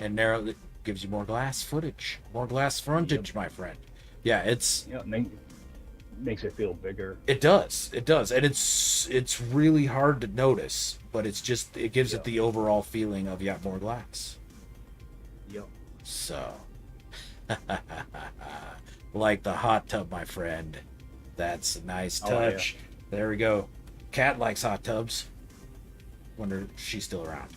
And narrow it gives you more glass footage, more glass frontage, my friend. Yeah, it's. Yeah, makes it feel bigger. It does, and it's really hard to notice, but it gives it the overall feeling of more glass. Yep. So, like the hot tub, my friend. That's a nice Oh, yeah. touch. There we go. Cat likes hot tubs. Wonder if she's still around.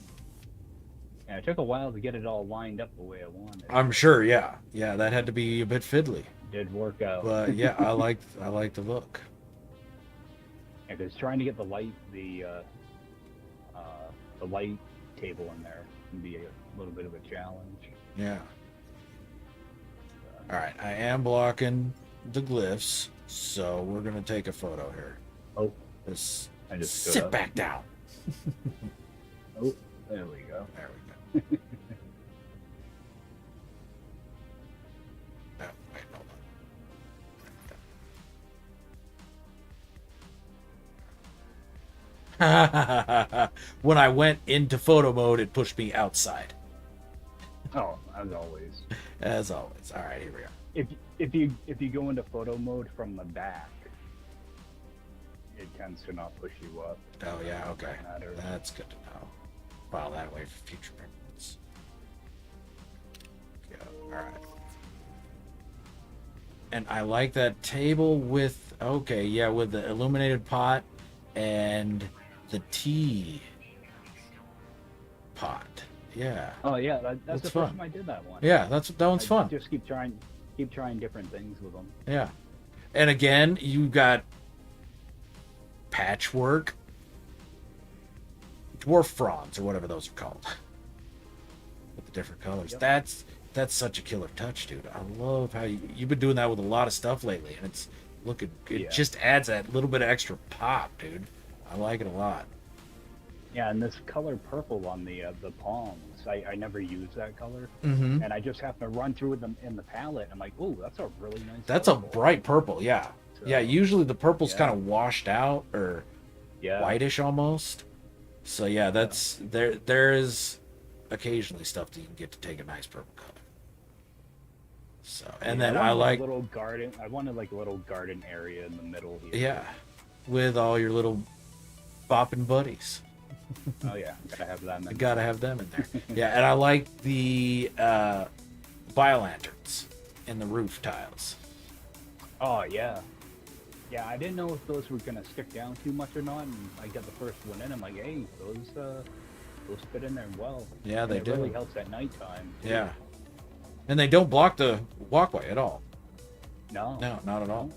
Yeah, it took a while to get it all lined up the way I wanted. I'm sure. Yeah, that had to be a bit fiddly, Did work out. but yeah, I like the look. Yeah, because trying to get the light table in there can be a little bit of a challenge. Yeah. All right, I am blocking the glyphs, so we're gonna take a photo here. Oh, Just I just stood sit up. back down. Oh, there we go. There we go. Oh, wait, hold on. When I went into photo mode, it pushed me outside, Oh, as always. as always. All right, here we are. If you go into photo mode from the back, it tends to not push you up. Oh yeah, okay. That matters. That's good to know. File that away for future reference. Yeah, alright. And I like that table with with the illuminated pot and the tea pot. Yeah. Oh yeah, that's That's the fun. first time I did that one. Yeah, that one's I fun. Just keep trying different things with them. Yeah. And again, you got patchwork, dwarf fronds, or whatever those are called, with the different colors. Yep. That's such a killer touch, dude. I love how you've been doing that with a lot of stuff lately, and it's looking. It Yeah. just adds that little bit of extra pop, dude. I like it a lot. Yeah, and this color purple on the palms, I never use that color, Mm-hmm. and I just have to run through them in the palette. I'm like, oh, that's a really nice. That's a purple. bright purple, yeah. Yeah, usually the purple's yeah. kind of washed out or Yeah. whitish almost. So yeah, that's there is occasionally stuff that you can get to take a nice purple color. So and then I wanted, like a little garden. I wanted like a little garden area in the middle here. yeah, with all your little bopping buddies. Oh yeah, gotta have that. You gotta have them in there. Yeah, and I like the biolanterns in the roof tiles. Oh yeah. Yeah, I didn't know if those were gonna stick down too much or not, and I got the first one in. I'm like, hey, those fit in there well. Yeah, they it do. really helps at nighttime. Too. Yeah, and they don't block the walkway at all. No. No, not at all.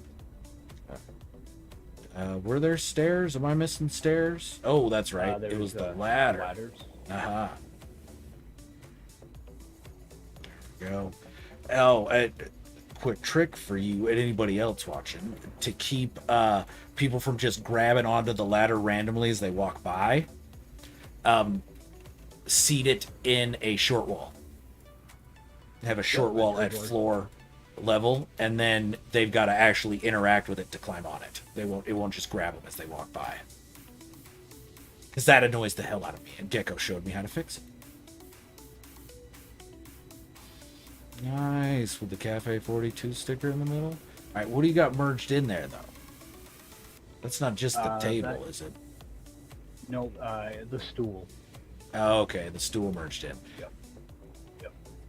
Were there stairs? Am I missing stairs? Oh, that's right. It was the ladder. Ladders. Aha. There we go. Oh, a quick trick for you and anybody else watching to keep people from just grabbing onto the ladder randomly as they walk by. Seat it in a short wall. Have a short wall at floor level, and then they've got to actually interact with it to climb on it. It won't just grab them as they walk by. Because that annoys the hell out of me, and Gecko showed me how to fix it. Nice, with the Cafe 42 sticker in the middle. All right, what do you got merged in there, though? That's not just the table, is it? No, the stool. Oh, okay, the stool merged in. Yep.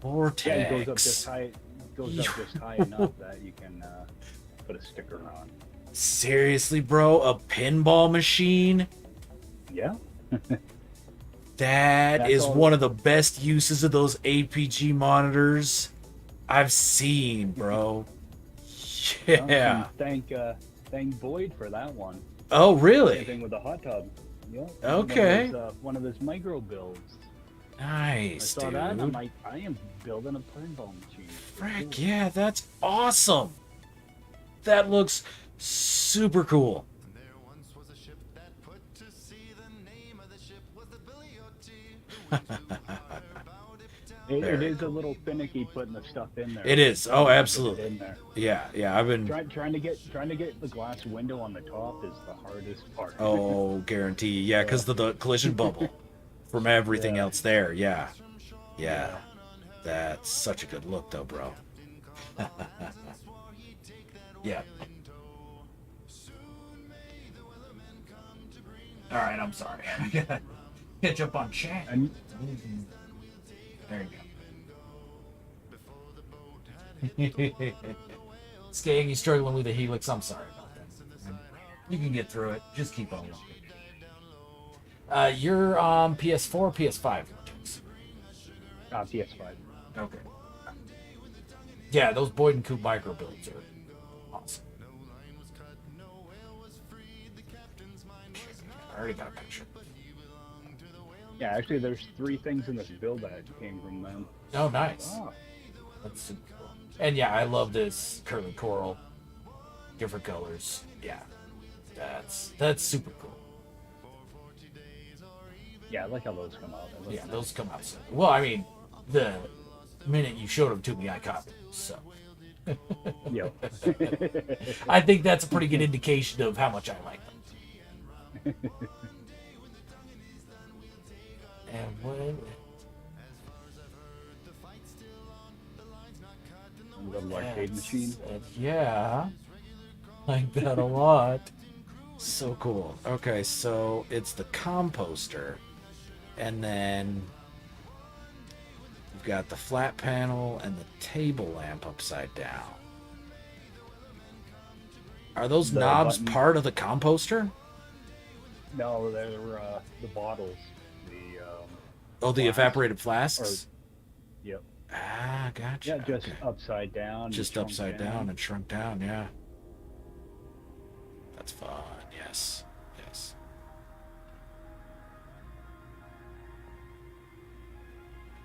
Vortex. Yeah, it goes up just high. Goes up just high enough that you can put a sticker on. Seriously, bro, a pinball machine? Yeah. That's is one of the best uses of those APG monitors I've seen, bro. Yeah. Thank Boyd for that one. Oh, really? Same thing with the hot tub. Yeah. Okay. One of his micro builds. Nice, I saw dude. that and I'm like, I am building a pinball machine. Frick, yeah, that's awesome. That looks super cool. It is a little finicky putting the stuff in there. It is. Oh, absolutely. In there. Yeah. I've been trying to get the glass window on the top is the hardest part. Oh, guarantee. Yeah, because the collision bubble from everything else there. Yeah. That's such a good look, though, bro. Yeah. All right, I'm sorry. I gotta catch up on chat. There you go. Skag, you struggling with the helix? I'm sorry about that. You can get through it. Just keep on looking. You're on PS4, PS5. PS5. Okay. Yeah, those Boyd and Coop micro builds are awesome. I already got a picture. Yeah, actually, there's 3 things in this build that came from them. Oh, nice. Oh. That's super cool. And yeah, I love this curly coral. Different colors. Yeah. That's super cool. Yeah, I like how those come out. Yeah, those come out soon. Well, I mean, the minute you showed them to me, I copied them, so. Yep. I think that's a pretty good indication of how much I like them. And when... Little arcade machine. Yeah. Like that a lot. So cool. Okay, so it's the composter. And then you've got the flat panel and the table lamp upside down. Are those knobs part of the composter? No, they're the bottles. The evaporated flasks? Yep. Ah, gotcha. Yeah, just upside down. Just upside down and shrunk down, yeah. That's fun, yes.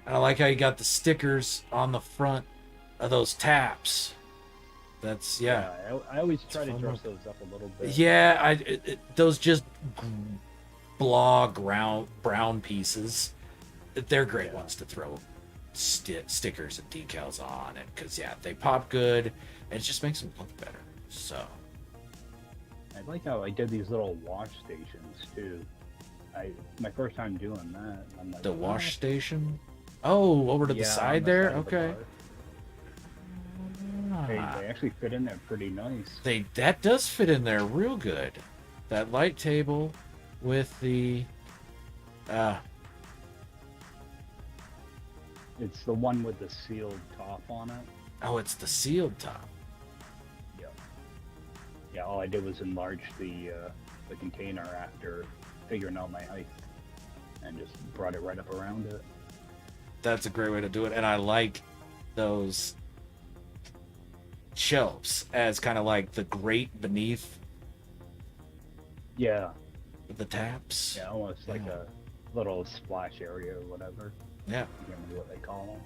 And I like how you got the stickers on the front of those taps. That's, yeah. I always try to dress those up a little bit. Yeah, those just brown pieces. They're great ones to throw stickers and decals on, and because they pop good, and it just makes them look better. So I like how I did these little wash stations too. My first time doing that. I'm like, The "What?" wash station. Oh, over to the Yeah, on side the there. side of the Okay. bar. Ah, They actually fit in there pretty nice. that does fit in there real good. That light table with the uh It's the one with the sealed top on it. oh, it's the sealed top. Yeah. Yeah. All I did was enlarge the container after figuring out my height, and just brought it right up around it. That's a great way to do it, and I like those shelves as kind of like the grate beneath Yeah. the taps. Yeah. Almost like a little splash area or whatever. Yeah. I can't remember what they call them.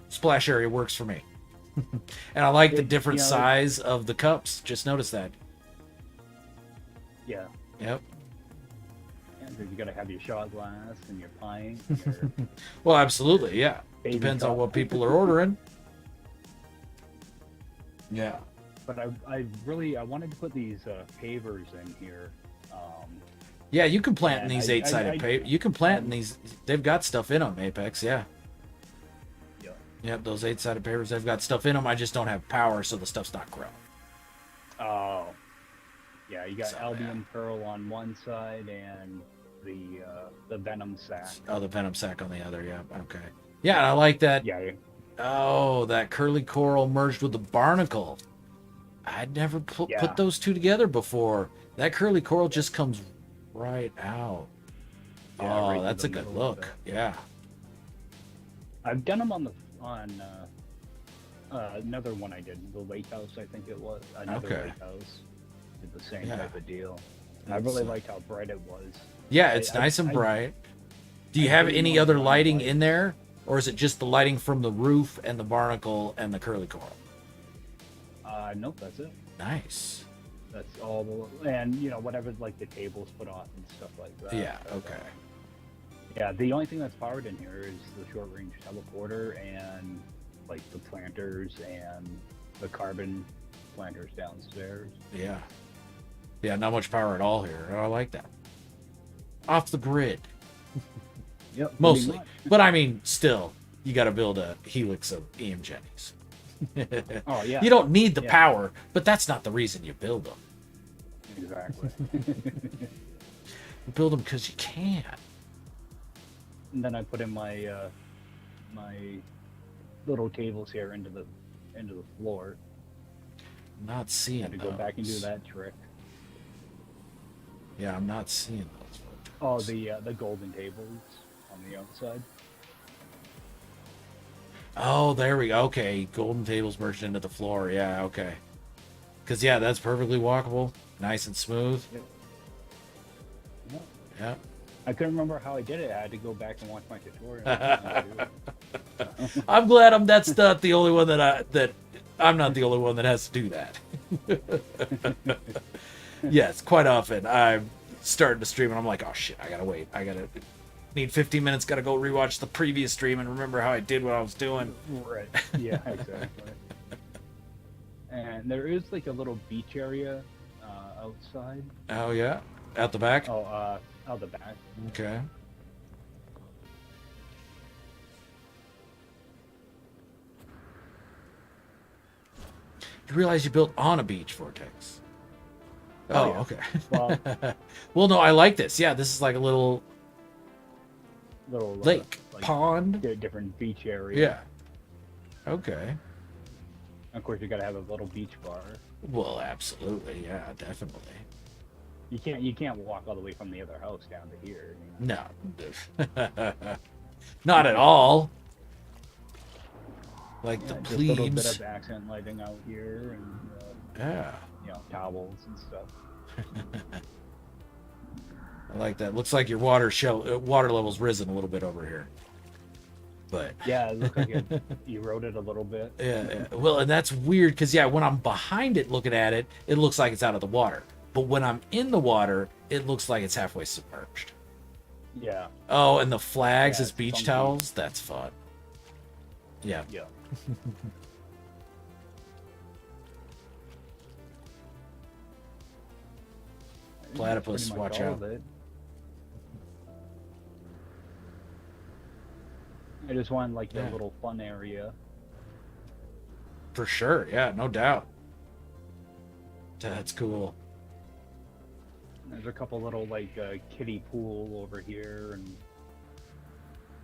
Splash area works for me. And I like the It- different you know, size of the cups. Just notice that. Yeah. Yep. And you gotta have your shot glass and your pint. And your Well, absolutely. Yeah. baby Depends on cup. what people are ordering. Yeah. But I wanted to put these pavers in here. Yeah, you can plant in And these I- eight-sided I- paper. You can plant in these. They've got stuff in them, Apex. Yeah. Yeah. Yep, those eight-sided papers. They've got stuff in them. I just don't have power, so the stuff's not growing. Oh. Yeah, you got So, Albion Pearl on one side and the Venom sac. Oh, the venom sac on the other. Yeah. Okay. Yeah, and I like that. Yeah. Oh, that curly coral merged with the barnacle. I'd never Yeah. put those two together before. That curly coral just comes right out. Yeah, Oh, right through that's a the good middle of look. it. Yeah. I've done them on another one I did, the Lake House, I think it was. Another Okay. Lake House. Did the same Yeah. type of deal. I That's, really liked how bright it was. Yeah, it's nice and I- bright. Do you I have really any want other brown lighting light. in there? Or is it just the lighting from the roof and the barnacle and the curly coral? Nope, that's it. Nice. That's all and whatever like the tables put off and stuff like that. Yeah, okay. Yeah, the only thing that's powered in here is the short range teleporter and like the planters and the carbon planters downstairs. Yeah. Yeah, not much power at all here. Oh, I like that. Off the grid. Yep. pretty Mostly. much. But I mean, still, you got to build a helix of EM Jennies. Oh yeah. You don't need the Yeah. power, but that's not the reason you build them. Exactly. You build them because you can. And then I put in my my little tables here into the floor. I'm not seeing Had to go back and do those. that trick. Yeah, I'm not seeing those. Oh, the golden tables on the outside. Oh, there we go. Okay, golden tables merged into the floor. Yeah, okay. Because, yeah, that's perfectly walkable. Nice and smooth. Yep. Yeah. I couldn't remember how I did it. I had to go back and watch my tutorial. I'm glad that's not the only one that I'm not the only one that has to do that. Yes, quite often I'm starting to stream and I'm like, oh shit, I gotta wait. Need 15 minutes, gotta go rewatch the previous stream and remember how I did what I was doing. Right. Yeah, exactly. And there is like a little beach area outside. Oh yeah? Out the back? Oh, out the back. Okay. You realize you built on a beach, Vortex. Oh, yeah. okay. Well, Well, no, I like this. Yeah, this is like a little little lake, like pond. different beach area. Yeah. Okay. Of course, you gotta have a little beach bar. Well, absolutely. Yeah, definitely. You can't walk all the way from the other house down to here. You know? No. Not at all. Like Yeah, the just a little bit plebes. of accent lighting out here and Yeah. towels and stuff. I like that. Looks like your water level's risen a little bit over here. But Yeah, it looked like it eroded a little bit. yeah. Well, and that's weird because yeah, when I'm behind it looking at it, it looks like it's out of the water. But when I'm in the water, it looks like it's halfway submerged. Yeah, Oh, and the flags Yeah, as it's beach funky. towels. That's fun. Yeah. yeah. Platypus, Pretty much watch all out. of it. I just wanted like Yeah. a little fun area. For sure, yeah, no doubt. That's cool. There's a couple little like kiddie pool over here, and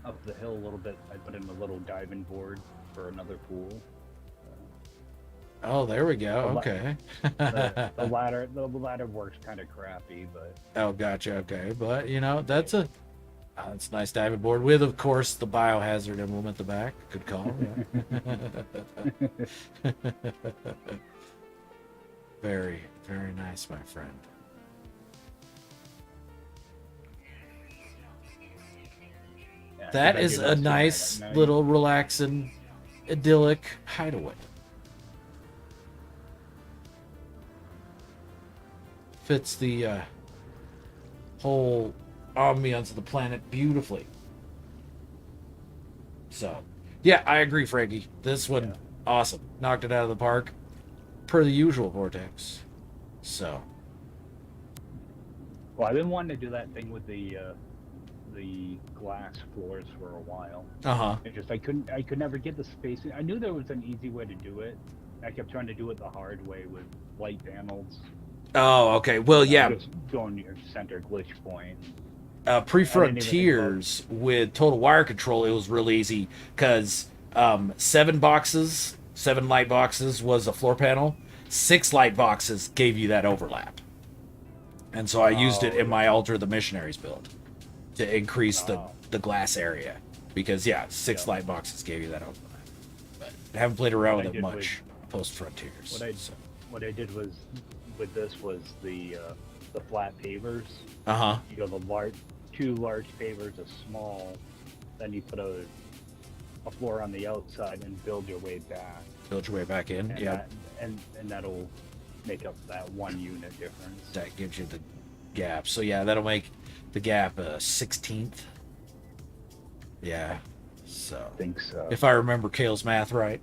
up the hill a little bit. I put in a little diving board for another pool. Oh, there we go. The la- Okay. The ladder works kind of crappy, but Oh, gotcha. Okay, but you know that's a it's a nice diving board with, of course, the biohazard emblem at the back. Good call. Yeah. Very, very nice, my friend. yeah, That 'cause I is do a most of that nice at night. little relaxing, idyllic hideaway. Fits the whole ambiance of the planet beautifully. So, yeah, I agree, Frankie. This one, Yeah. awesome. Knocked it out of the park, per the usual Vortex. So, Well, I've been wanting to do that thing with the glass floors for a while. It just I could never get the space. I knew there was an easy way to do it. I kept trying to do it the hard way with light panels. Oh, okay. Well, yeah. Just going to your center glitch point. Pre-Frontiers with Total Wire Control, it was real easy because 7 light boxes was a floor panel. 6 light boxes gave you that overlap, and so I used it in my Altar of the Missionaries build to increase the glass area because 6 light boxes gave you that overlap. But I haven't played around What I with it did much post Frontiers. What I did was with this was the flat pavers. You go the two large pavers, a small, then you put a floor on the outside and build your way back. Build your way back in. And Yeah, and that'll make up that 1 unit difference. that gives you the gap. So yeah, that'll make the gap a 16th. Yeah. So I think so. if I remember Kale's math right.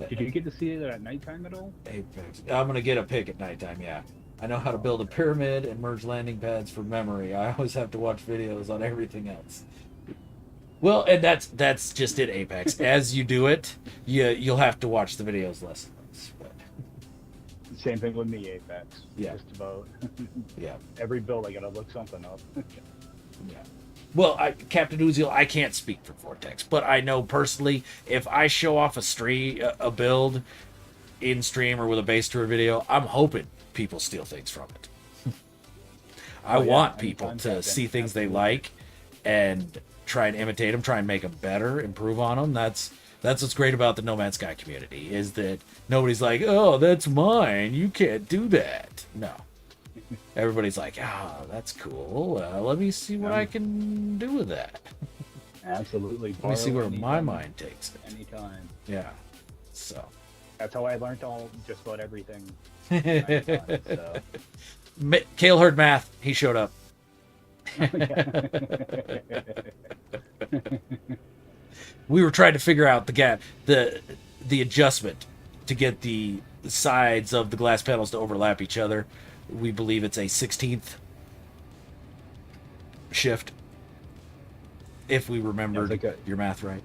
Did you get to see it at nighttime at all? Apex. I'm gonna get a pick at nighttime. Yeah, I know how to build a pyramid and merge landing pads from memory. I always have to watch videos on everything else. Well, and that's just it, Apex. As you do it, you'll have to watch the videos less and less. But Same thing with me, Apex. Yeah. Just about yeah, every build I gotta look something up. yeah. Well, Captain Uziel, I can't speak for Vortex, but I know personally, if I show off a build in stream or with a base tour video, I'm hoping people steal things from it. I want people to see things they like and try and imitate them, try and make them better, improve on them. That's what's great about the No Man's Sky community, is that nobody's like, oh, that's mine, you can't do that. No. Everybody's like, that's cool. Let me see what I can do with that. Absolutely. Let me see where my anytime, mind takes it. Anytime. Yeah. So. That's how I learned just about everything. So. Kale heard math. He showed up. We were trying to figure out the gap, the adjustment to get the sides of the glass panels to overlap each other. We believe it's a 16th shift, if we remembered your math right.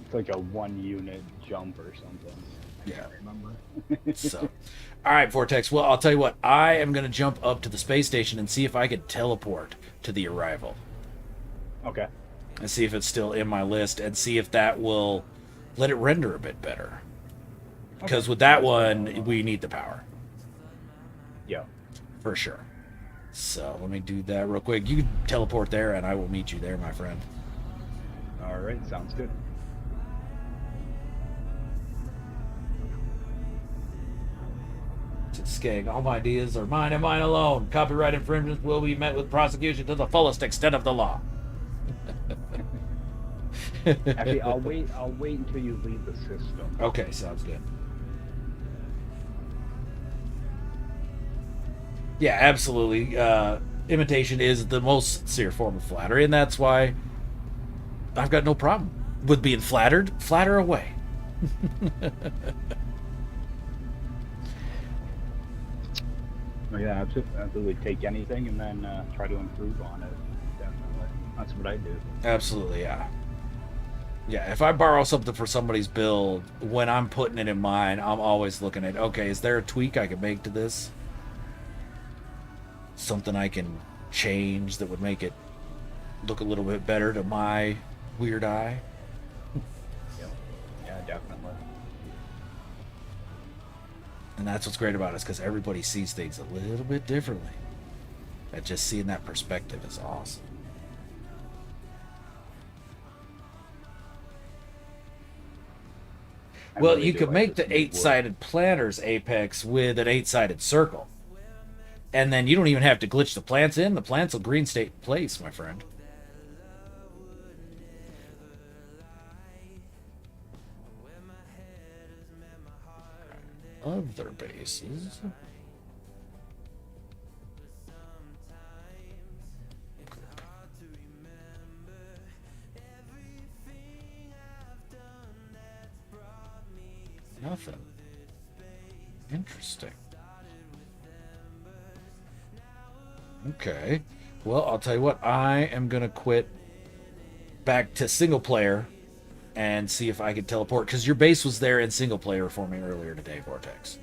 It's like a 1 unit jump or something. I can't remember. So, all right, Vortex. Well, I'll tell you what. I am going to jump up to the space station and see if I could teleport to the arrival. Okay. And see if it's still in my list, and see if that will let it render a bit better. Because with that one, we need the power. Yeah. For sure. So let me do that real quick. You can teleport there, and I will meet you there, my friend. All right. Sounds good. Skag, all my ideas are mine and mine alone. Copyright infringements will be met with prosecution to the fullest extent of the law. Actually, I'll wait until you leave the system. Okay, sounds good. Yeah, absolutely. Imitation is the most sincere form of flattery, and that's why I've got no problem with being flattered. Flatter away. Oh, yeah, absolutely. Take anything and then try to improve on it. Definitely. That's what I do. Absolutely, yeah. Yeah, if I borrow something for somebody's build, when I'm putting it in mine, I'm always looking at, okay, is there a tweak I can make to this? Something I can change that would make it look a little bit better to my weird eye? Yep. Yeah, definitely. And that's what's great about it, is because everybody sees things a little bit differently. And just seeing that perspective is awesome. Well, you could make the 8-sided planters, Apex, with an 8-sided circle. And then you don't even have to glitch the plants in. The plants will green state in place, my friend. Other bases. Nothing. Interesting. Okay. Well, I'll tell you what. I am going to quit back to single player and see if I can teleport. Because your base was there in single player for me earlier today, Vortex.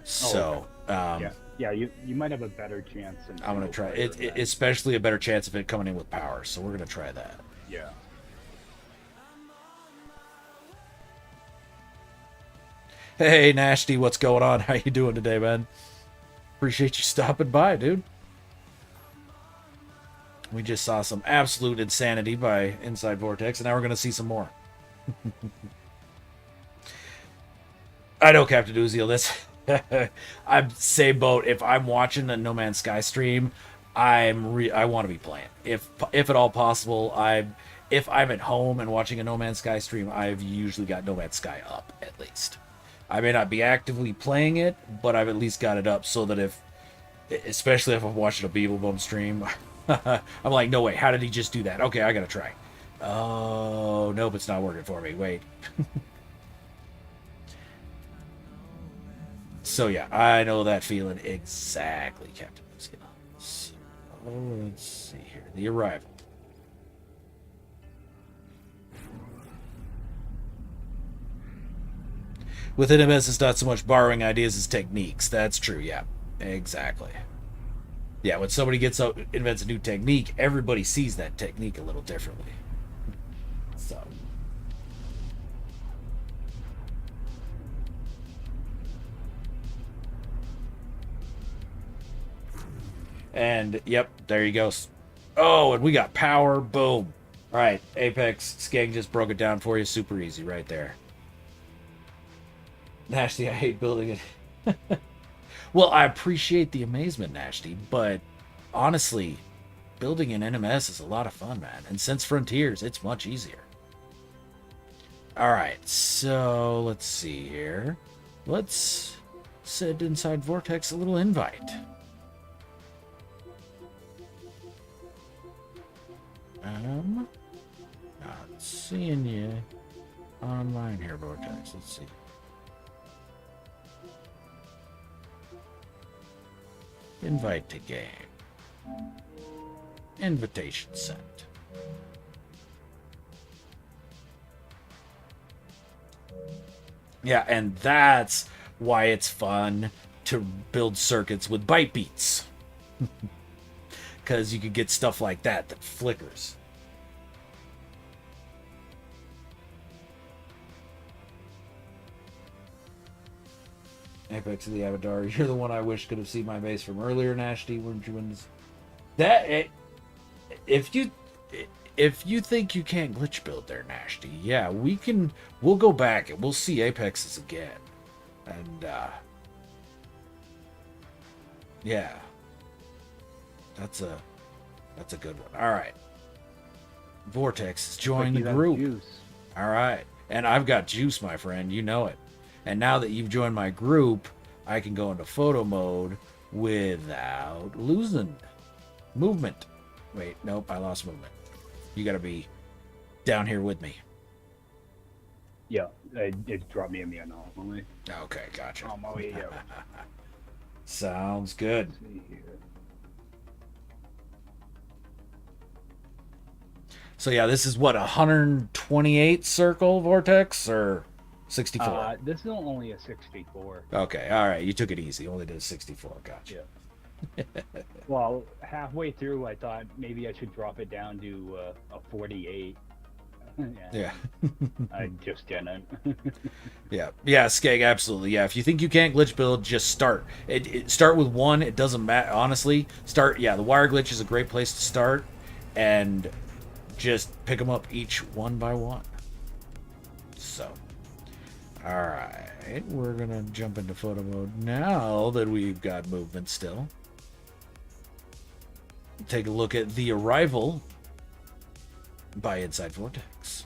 So, okay. Yeah, you might have a better chance. I'm going to try it. Especially a better chance of it coming in with power. So we're going to try that. Yeah. Hey, Nasty, what's going on? How you doing today, man? Appreciate you stopping by, dude. We just saw some absolute insanity by InsideVortex, and now we're going to see some more. I know, Captain Uziel, this. I'm same boat. If I'm watching a No Man's Sky stream, I want to be playing. If at all possible, if I'm at home and watching a No Man's Sky stream, I've usually got No Man's Sky up, at least. I may not be actively playing it, but I've at least got it up so that especially if I'm watching a Beeblebum stream, I'm like, no way, how did he just do that? Okay, I gotta try. Oh, nope, it's not working for me. Wait. So yeah, I know that feeling exactly, Captain. So, let's see here. The arrival. With NMS, it's not so much borrowing ideas as techniques. That's true, yeah. Exactly. Yeah, when somebody invents a new technique, everybody sees that technique a little differently. So. And, yep, there you go. Oh, and we got power. Boom. All right, Apex, Skeg just broke it down for you. Super easy right there. Nasty, I hate building it. Well, I appreciate the amazement, Nasty, but honestly, building an NMS is a lot of fun, man. And since Frontiers, it's much easier. Alright, so let's see here. Let's send InsideVortex a little invite. Not seeing you online here, Vortex. Let's see. Invite to game. Invitation sent. Yeah, and that's why it's fun to build circuits with byte beats. Because you could get stuff like that flickers. Apex of the Avatar, you're the one I wish could have seen my base from earlier, Nasty. Weren't you in this? If you think you can't glitch build there, Nasty, yeah, we'll go back and we'll see Apexes again. And yeah. That's a good one. All right. Vortex has joined the group. Juice. All right. And I've got juice, my friend. You know it. And now that you've joined my group, I can go into photo mode without losing movement. Wait, nope, I lost movement. You got to be down here with me. Yeah, it dropped me in the anomaly. Okay, gotcha. Oh, yeah. Sounds good. Let's see here. So yeah, this is what, 128 circle vortex or 64? This is only a 64. Okay, all right. You took it easy. Only did 64. Gotcha. Yeah. Well, halfway through, I thought maybe I should drop it down to a 48. Yeah. I just didn't. Yeah, Skeg, absolutely. Yeah, if you think you can't glitch build, just start. Start with one. It doesn't matter. Honestly, start. Yeah, the wire glitch is a great place to start, and just pick them up each one by one. So, all right, we're gonna jump into photo mode now that we've got movement still. Take a look at the arrival by InsideVortex.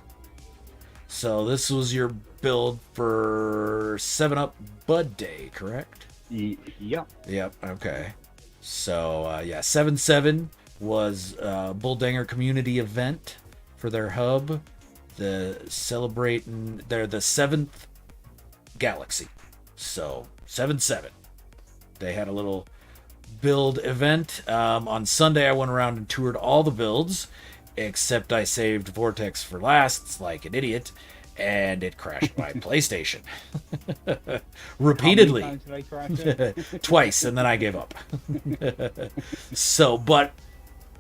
So this was your build for 7-Up Bud Day, correct? Yep. Yep. Okay. So yeah, 7-7 was Bulldanger community event for their hub. They're the 7th galaxy. So 7-7. They had a little build event. On Sunday, I went around and toured all the builds, except I saved Vortex for last, like an idiot, and it crashed my PlayStation. Repeatedly. How many times did I crash it? Twice, and then I gave up. So, but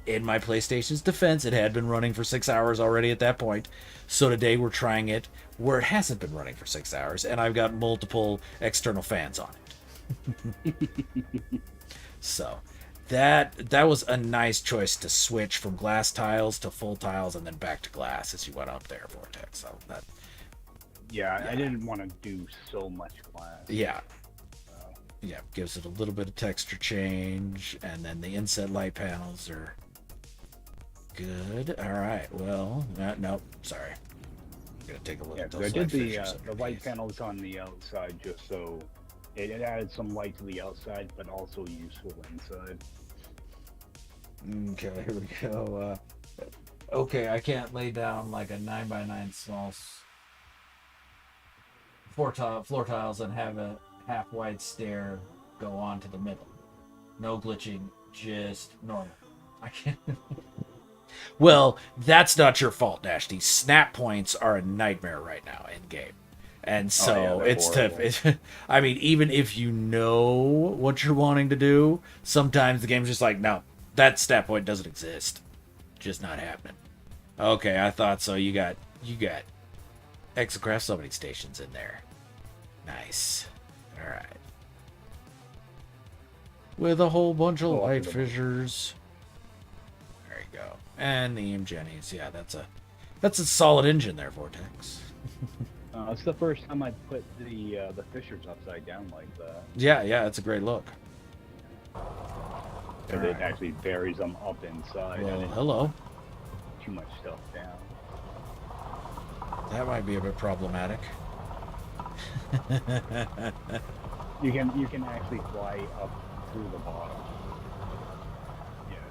in my PlayStation's defense, it had been running for 6 hours already at that point. So today we're trying it where it hasn't been running for 6 hours, and I've got multiple external fans on it. So that was a nice choice to switch from glass tiles to full tiles and then back to glass as you went up there, Vortex. So that, yeah, I didn't want to do so much glass. yeah. Yeah, gives it a little bit of texture change, and then the inset light panels are good. All right, well, nope, sorry. I'm gonna take a look at those. I did the underneath. light panels on the outside just so it added some light to the outside, but also useful inside. Okay, here we go. Okay, I can't lay down like a 9x9 small floor tiles and have a half wide stair go on to the middle. No glitching, just normal. I can't. Well, that's not your fault, Dash. These snap points are a nightmare right now in game. And so it's tough. I mean, even if you know what you're wanting to do, sometimes the game's just like, no, that snap point doesn't exist. Just not happening. Okay, I thought so. You got exocraft summoning stations in there. Nice. All right. With a whole bunch of light fissures. There you go. And the Jennies. Yeah, that's a solid engine there, Vortex. It's the first time I put the fissures upside down like that. Yeah, it's a great look. Because it actually buries them up inside. Well, and hello. Too much stuff down. That might be a bit problematic. You can actually fly up through the bottom.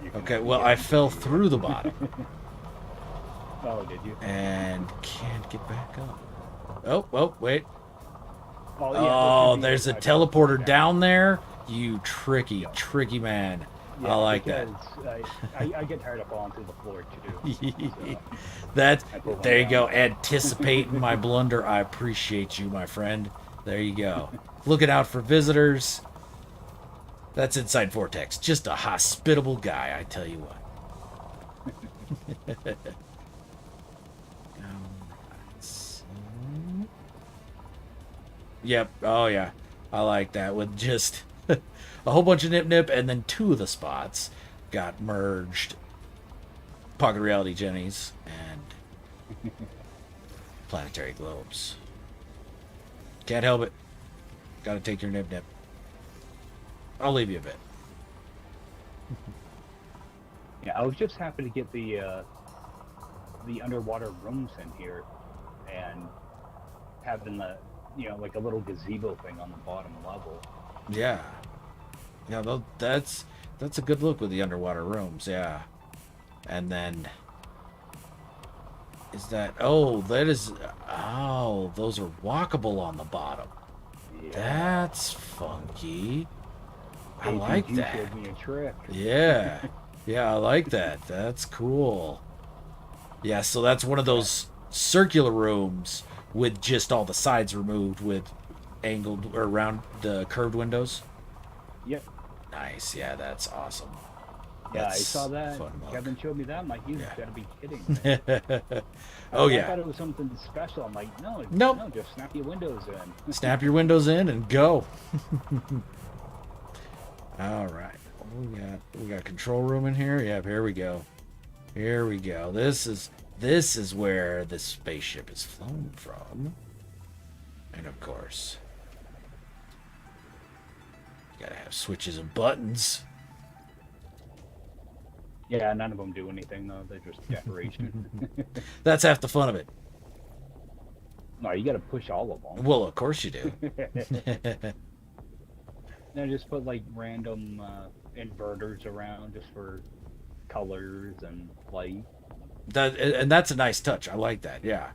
Yeah, okay, well, I fell through the bottom. Oh, did you? And can't get back up. Oh, wait. Yeah, there's a teleporter down there. You tricky man. Yeah, I like that. I get tired of falling through the floor too. So there you go. Anticipating my blunder. I appreciate you, my friend. There you go. Looking out for visitors. That's InsideVortex. Just a hospitable guy, I tell you what. Yep. Oh yeah. I like that. With just a whole bunch of nip, and then 2 of the spots got merged. Pocket Reality Jennies and Planetary Globes. Can't help it. Gotta take your nip. I'll leave you a bit. Yeah, I was just happy to get the underwater rooms in here, and having the like a little gazebo thing on the bottom level. Yeah, that's a good look with the underwater rooms. Yeah, and then is that? Oh, those are walkable on the bottom. Yeah. That's funky. I like APG that. showed me a trick. Yeah. Yeah, I like that. That's cool. Yeah, so that's one of those circular rooms with just all the sides removed with angled or round the curved windows. Yep. Nice. Yeah, that's awesome. Yeah, That's I saw that. fun look. Kevin showed me that. I'm like, you've Yeah. got to be kidding me. Oh I yeah. thought it was something special. I'm like, no, Nope. no, just snap your windows in. Snap your windows in and go. All right. We got control room in here. Yep, here we go. Here we go. This is where the spaceship is flown from. And of course, you gotta have switches and buttons. Yeah, none of them do anything though. They're just decoration. That's half the fun of it. No, you got to push all of them. Well, of course you do. Then just put like random inverters around just for colors and light. And that's a nice touch. I like that. Yeah,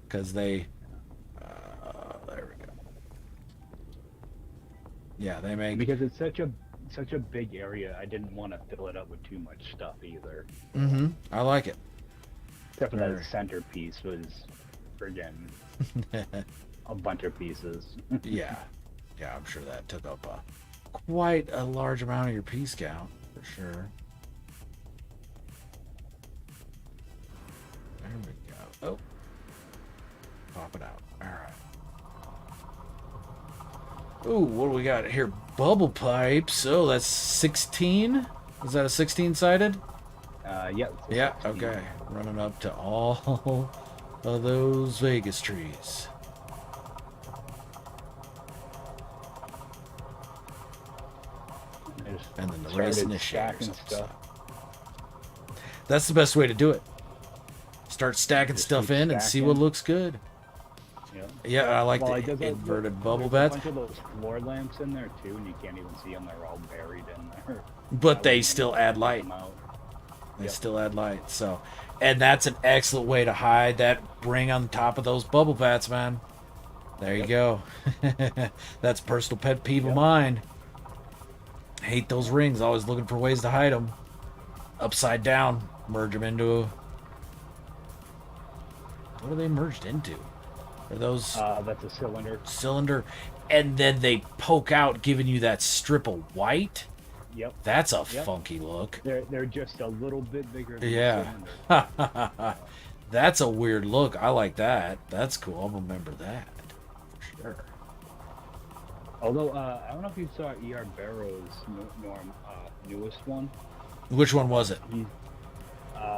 because they. There we go. Yeah, they make. Because it's such a big area, I didn't want to fill it up with too much stuff either. Mm-hmm. I like it. Except for that centerpiece was friggin' a bunch of pieces. Yeah. Yeah, I'm sure that took up quite a large amount of your piece count, for sure. There we go. Oh. Pop it out. Alright. Ooh, what do we got here? Bubble pipes. Oh, that's 16? Is that a 16-sided? Yep. Yeah, okay. Running up to all of those Vegas trees. And then the rest in the shakers. That's the best way to do it. Start stacking stuff in and see what looks good. Yeah, I like the inverted bubble beds. There's a bunch of those floor lamps in there too, and you can't even see them. They're all buried in there. But they still add light. They still add light. So, and that's an excellent way to hide that ring on top of those bubble bats, man. There you go. That's a personal pet peeve of mine. Hate those rings. Always looking for ways to hide them. Upside down. Merge them into. What are they merged into? Are those? That's a cylinder. Cylinder, and then they poke out, giving you that strip of white. Yep. That's a funky look. They're just a little bit bigger than yeah. the cylinder. That's a weird look. I like that. That's cool. I'll remember that for sure. Although I don't know if you saw E.R. Barrow's newest one. Which one was it?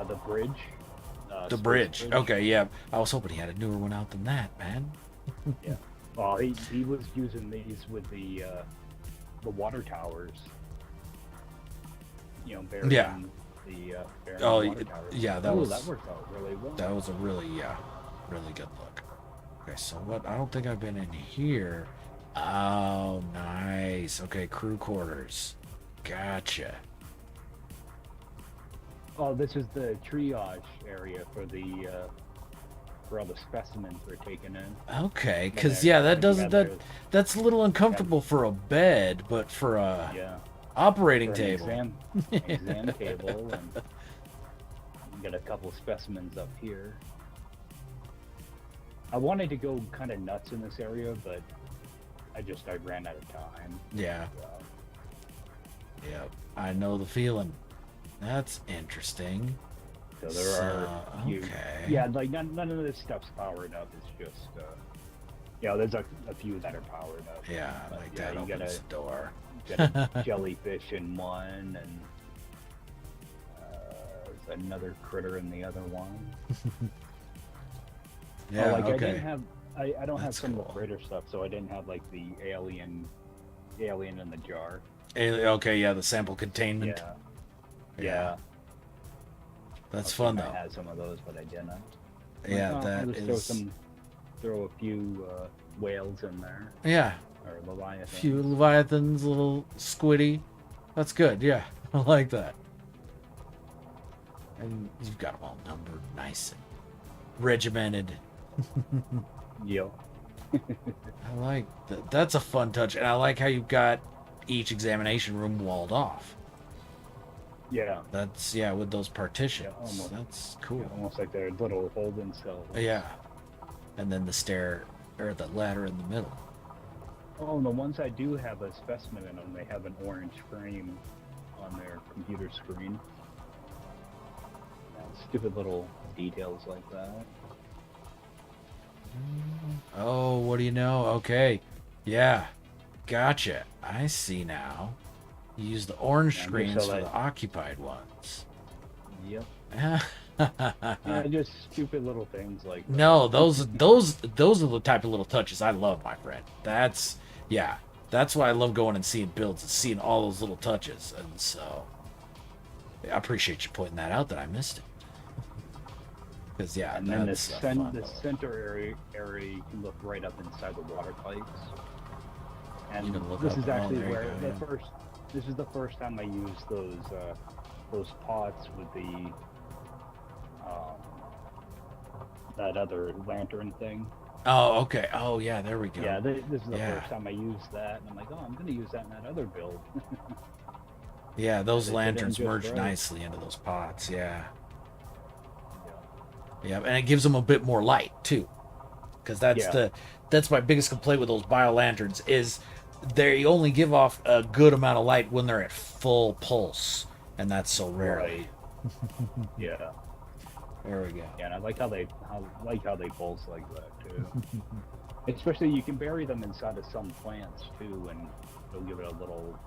The bridge. The bridge. Okay, yeah. I was hoping he had a newer one out than that, man. Yeah. Well, he was using these with the water towers. You know, burying the water towers. Yeah, that worked out really well. That was a really good look. Okay, so what? I don't think I've been in here. Oh, nice. Okay, crew quarters. Gotcha. Oh, this is the triage area for all the specimens we're taking in. Okay, because that's a little uncomfortable for a bed, but for a operating table. Exam table, and got a couple specimens up here. I wanted to go kind of nuts in this area, but I ran out of time. Yeah. Yep. I know the feeling. That's interesting. So there are a few. Okay. Yeah, like none of this stuff's powered up. It's just, there's a few that are powered up. Yeah, like that opens the door. Got a jellyfish in one, and there's another critter in the other one. Yeah, okay. I didn't have. I don't have some of the freighter stuff, so I didn't have like the alien in the jar. Okay, yeah, the sample containment. Yeah. That's fun though. I had some of those, but I didn't. Yeah, that is. Throw a few whales in there. Yeah. Or leviathans. A few leviathans, a little squiddy. That's good. Yeah, I like that. And you've got them all numbered, nice and regimented. Yep. I like that. That's a fun touch, and I like how you've got each examination room walled off. Yeah. That's, yeah, with those partitions. Yeah, almost. That's cool. Yeah, almost like they're little holding cells. Yeah. And then the stair, or the ladder in the middle. Oh, and the ones I do have a specimen in them, they have an orange frame on their computer screen. Stupid little details like that. Oh, what do you know? Okay. Yeah. Gotcha. I see now. You use the orange screens for the occupied ones. Yep. Yeah, just stupid little things like that. No, those are the type of little touches I love, my friend. That's why I love going and seeing builds and seeing all those little touches. And so I appreciate you pointing that out that I missed it. Because yeah, and then the center area you can look right up inside the water pipes. And this is actually where this is the first time I used those pots with the that other lantern thing. Oh, okay. Oh, yeah, there we go. Yeah, this is the first time I used that, and I'm like, oh, I'm going to use that in that other build. Yeah, those lanterns merge nicely into those pots, yeah. Yeah, and it gives them a bit more light, too. Because that's my biggest complaint with those bio lanterns, is they only give off a good amount of light when they're at full pulse, and that's so rarely. Right. Yeah. There we go. Yeah, and I like how they pulse like that too. Especially you can bury them inside of some plants too, and they'll give it a little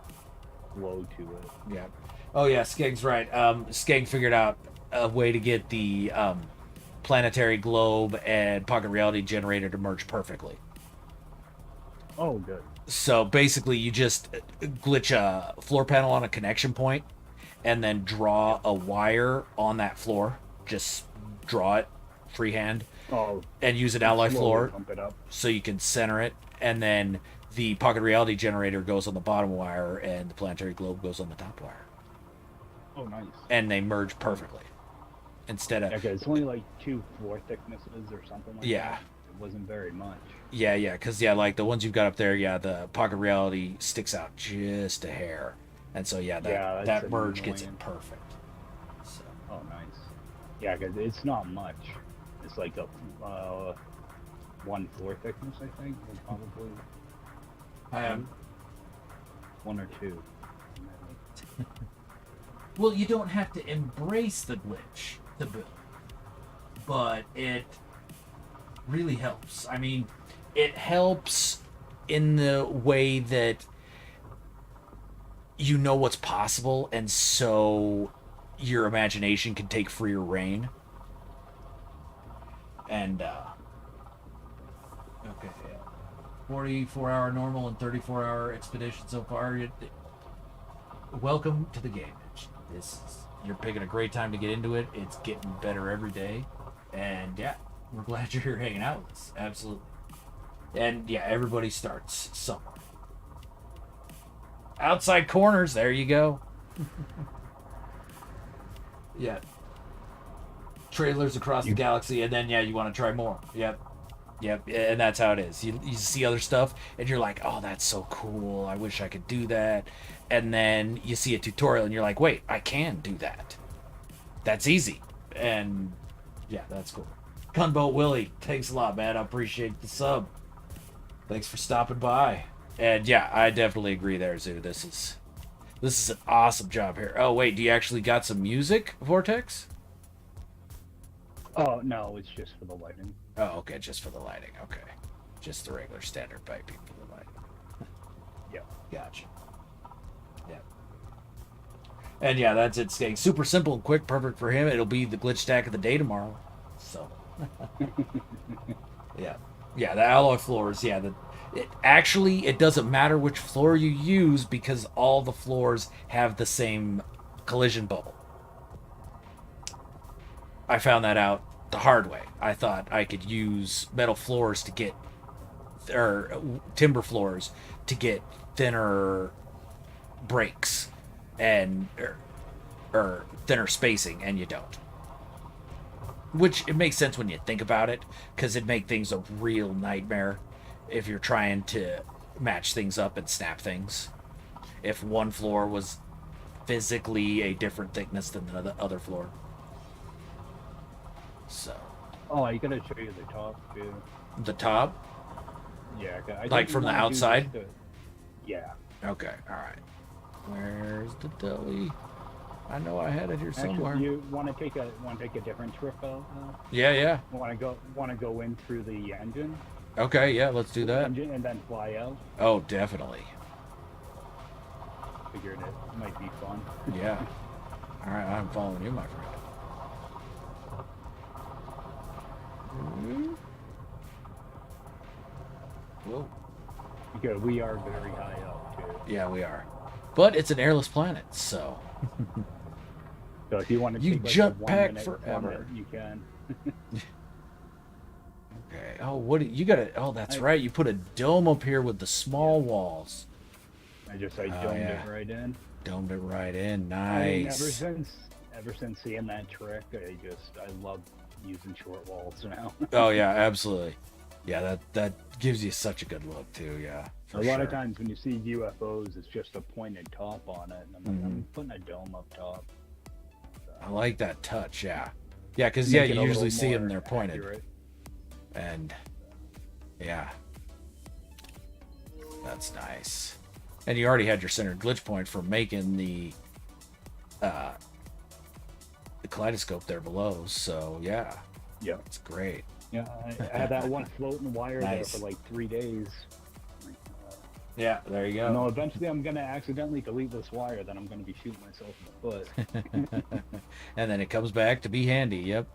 glow to it. Yeah. Oh yeah, Skeg's right. Skeg figured out a way to get the planetary globe and pocket reality generator to merge perfectly. Oh, good. So basically, you just glitch a floor panel on a connection point, and then draw a wire on that floor. Just draw it freehand, and use an alloy floor so you can center it, and then the pocket reality generator goes on the bottom wire, and the planetary globe goes on the top wire. Oh, nice. And they merge perfectly. Instead of it's only like 2 floor thicknesses or something like that. It wasn't very much. Yeah, because like the ones you've got up there, the pocket reality sticks out just a hair, and so that merge gets it perfect. So. Oh, nice. Yeah, because it's not much. It's like a 1 floor thickness, I think. Probably. I am 1 or 2. Well, you don't have to embrace the glitch to build, but it really helps. I mean, it helps in the way that you know what's possible, and so your imagination can take freer reign. And okay, 44-hour normal and 34-hour expedition so far. Welcome to the game. You're picking a great time to get into it. It's getting better every day, and we're glad you're here hanging out with us. Absolutely. And everybody starts somewhere. Outside corners, there you go. Yeah. Trailers across the galaxy, and then you want to try more. Yep, and that's how it is. You see other stuff, and you're like, oh, that's so cool. I wish I could do that. And then you see a tutorial, and you're like, wait, I can do that. That's easy. And that's cool. Gunboat Willie, thanks a lot, man. I appreciate the sub. Thanks for stopping by. And I definitely agree there, Zoo. This is an awesome job here. Oh wait, do you actually got some music, Vortex? Oh no, it's just for the lighting. Oh, okay, just for the lighting. Okay, just the regular standard piping for the lighting. Yeah, gotcha. Yeah, and that's it. Staying super simple and quick, perfect for him. It'll be the glitch stack of the day tomorrow. So, the alloy floors. It doesn't matter which floor you use because all the floors have the same collision bubble. I found that out the hard way. I thought I could use metal floors to get, or timber floors to get thinner breaks and or thinner spacing, and you don't. Which it makes sense when you think about it, because it'd make things a real nightmare if you're trying to match things up and snap things. if one floor was physically a different thickness than the other floor. So. Oh, I gotta show you the top too. The top? Yeah. Like from the outside? Yeah. Okay, all right. Where's the deli? I know I had it here somewhere. Actually, you want to take a different trip out? Yeah. Want to go in through the engine? Okay, yeah, let's do that. Engine and then fly out. Oh, definitely. Figured it might be fun. Yeah. All right, I'm following you, my friend. Whoa. Because we are very high up too. Yeah, we are. But it's an airless planet, so. So if you want to you take like jump a 1 pack minute forever. plumber, you can. Okay. Oh, what you got to? Oh, that's right. You put a dome up here with the small walls. I domed it right in. Domed it right in. I mean, Nice. ever since I love using short walls now. Oh yeah, absolutely. Yeah, that gives you such a good look too. Yeah. A lot of times when you see UFOs, it's just a pointed top on it, and I'm putting a dome up top. So, I like that touch. Yeah. Yeah, because you usually see them they're pointed. Accurate. And yeah, that's nice. And you already had your centered glitch point for making the kaleidoscope there below. So yeah, it's great. Yeah, I had that one floating wire there for like 3 days. Yeah, there you go. No, eventually I'm gonna accidentally delete this wire, then I'm gonna be shooting myself in the foot. And then it comes back to be handy. Yep.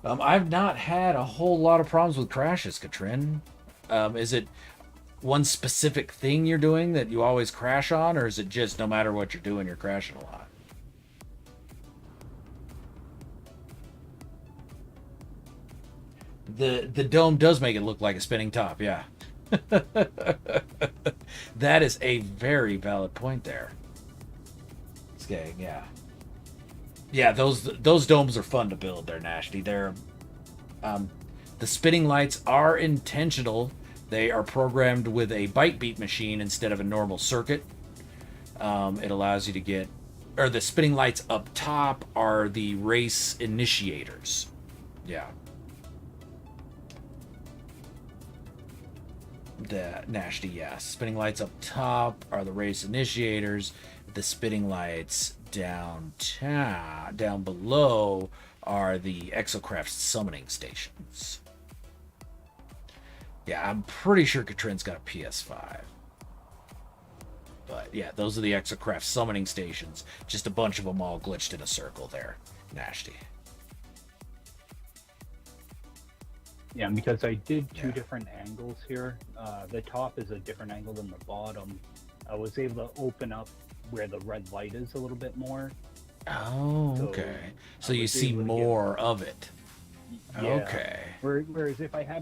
I've not had a whole lot of problems with crashes, Katrin. Is it one specific thing you're doing that you always crash on, or is it just no matter what you're doing, you're crashing a lot? The dome does make it look like a spinning top, yeah. That is a very valid point there. Okay, yeah. Yeah, those domes are fun to build. They're nasty. They're the spinning lights are intentional. They are programmed with a byte beat machine instead of a normal circuit. It allows you to get, or the spinning lights up top are the race initiators. Yeah. The nasty, yeah. Spinning lights up top are the race initiators. The spinning lights down below are the exocraft summoning stations. Yeah, I'm pretty sure Katrin's got a PS5. But yeah, those are the exocraft summoning stations. Just a bunch of them all glitched in a circle there. Nasty. Yeah, because I did two different angles here. The top is a different angle than the bottom. I was able to open up where the red light is a little bit more. Oh, okay. So you see more of it. Yeah. Okay. Whereas if I had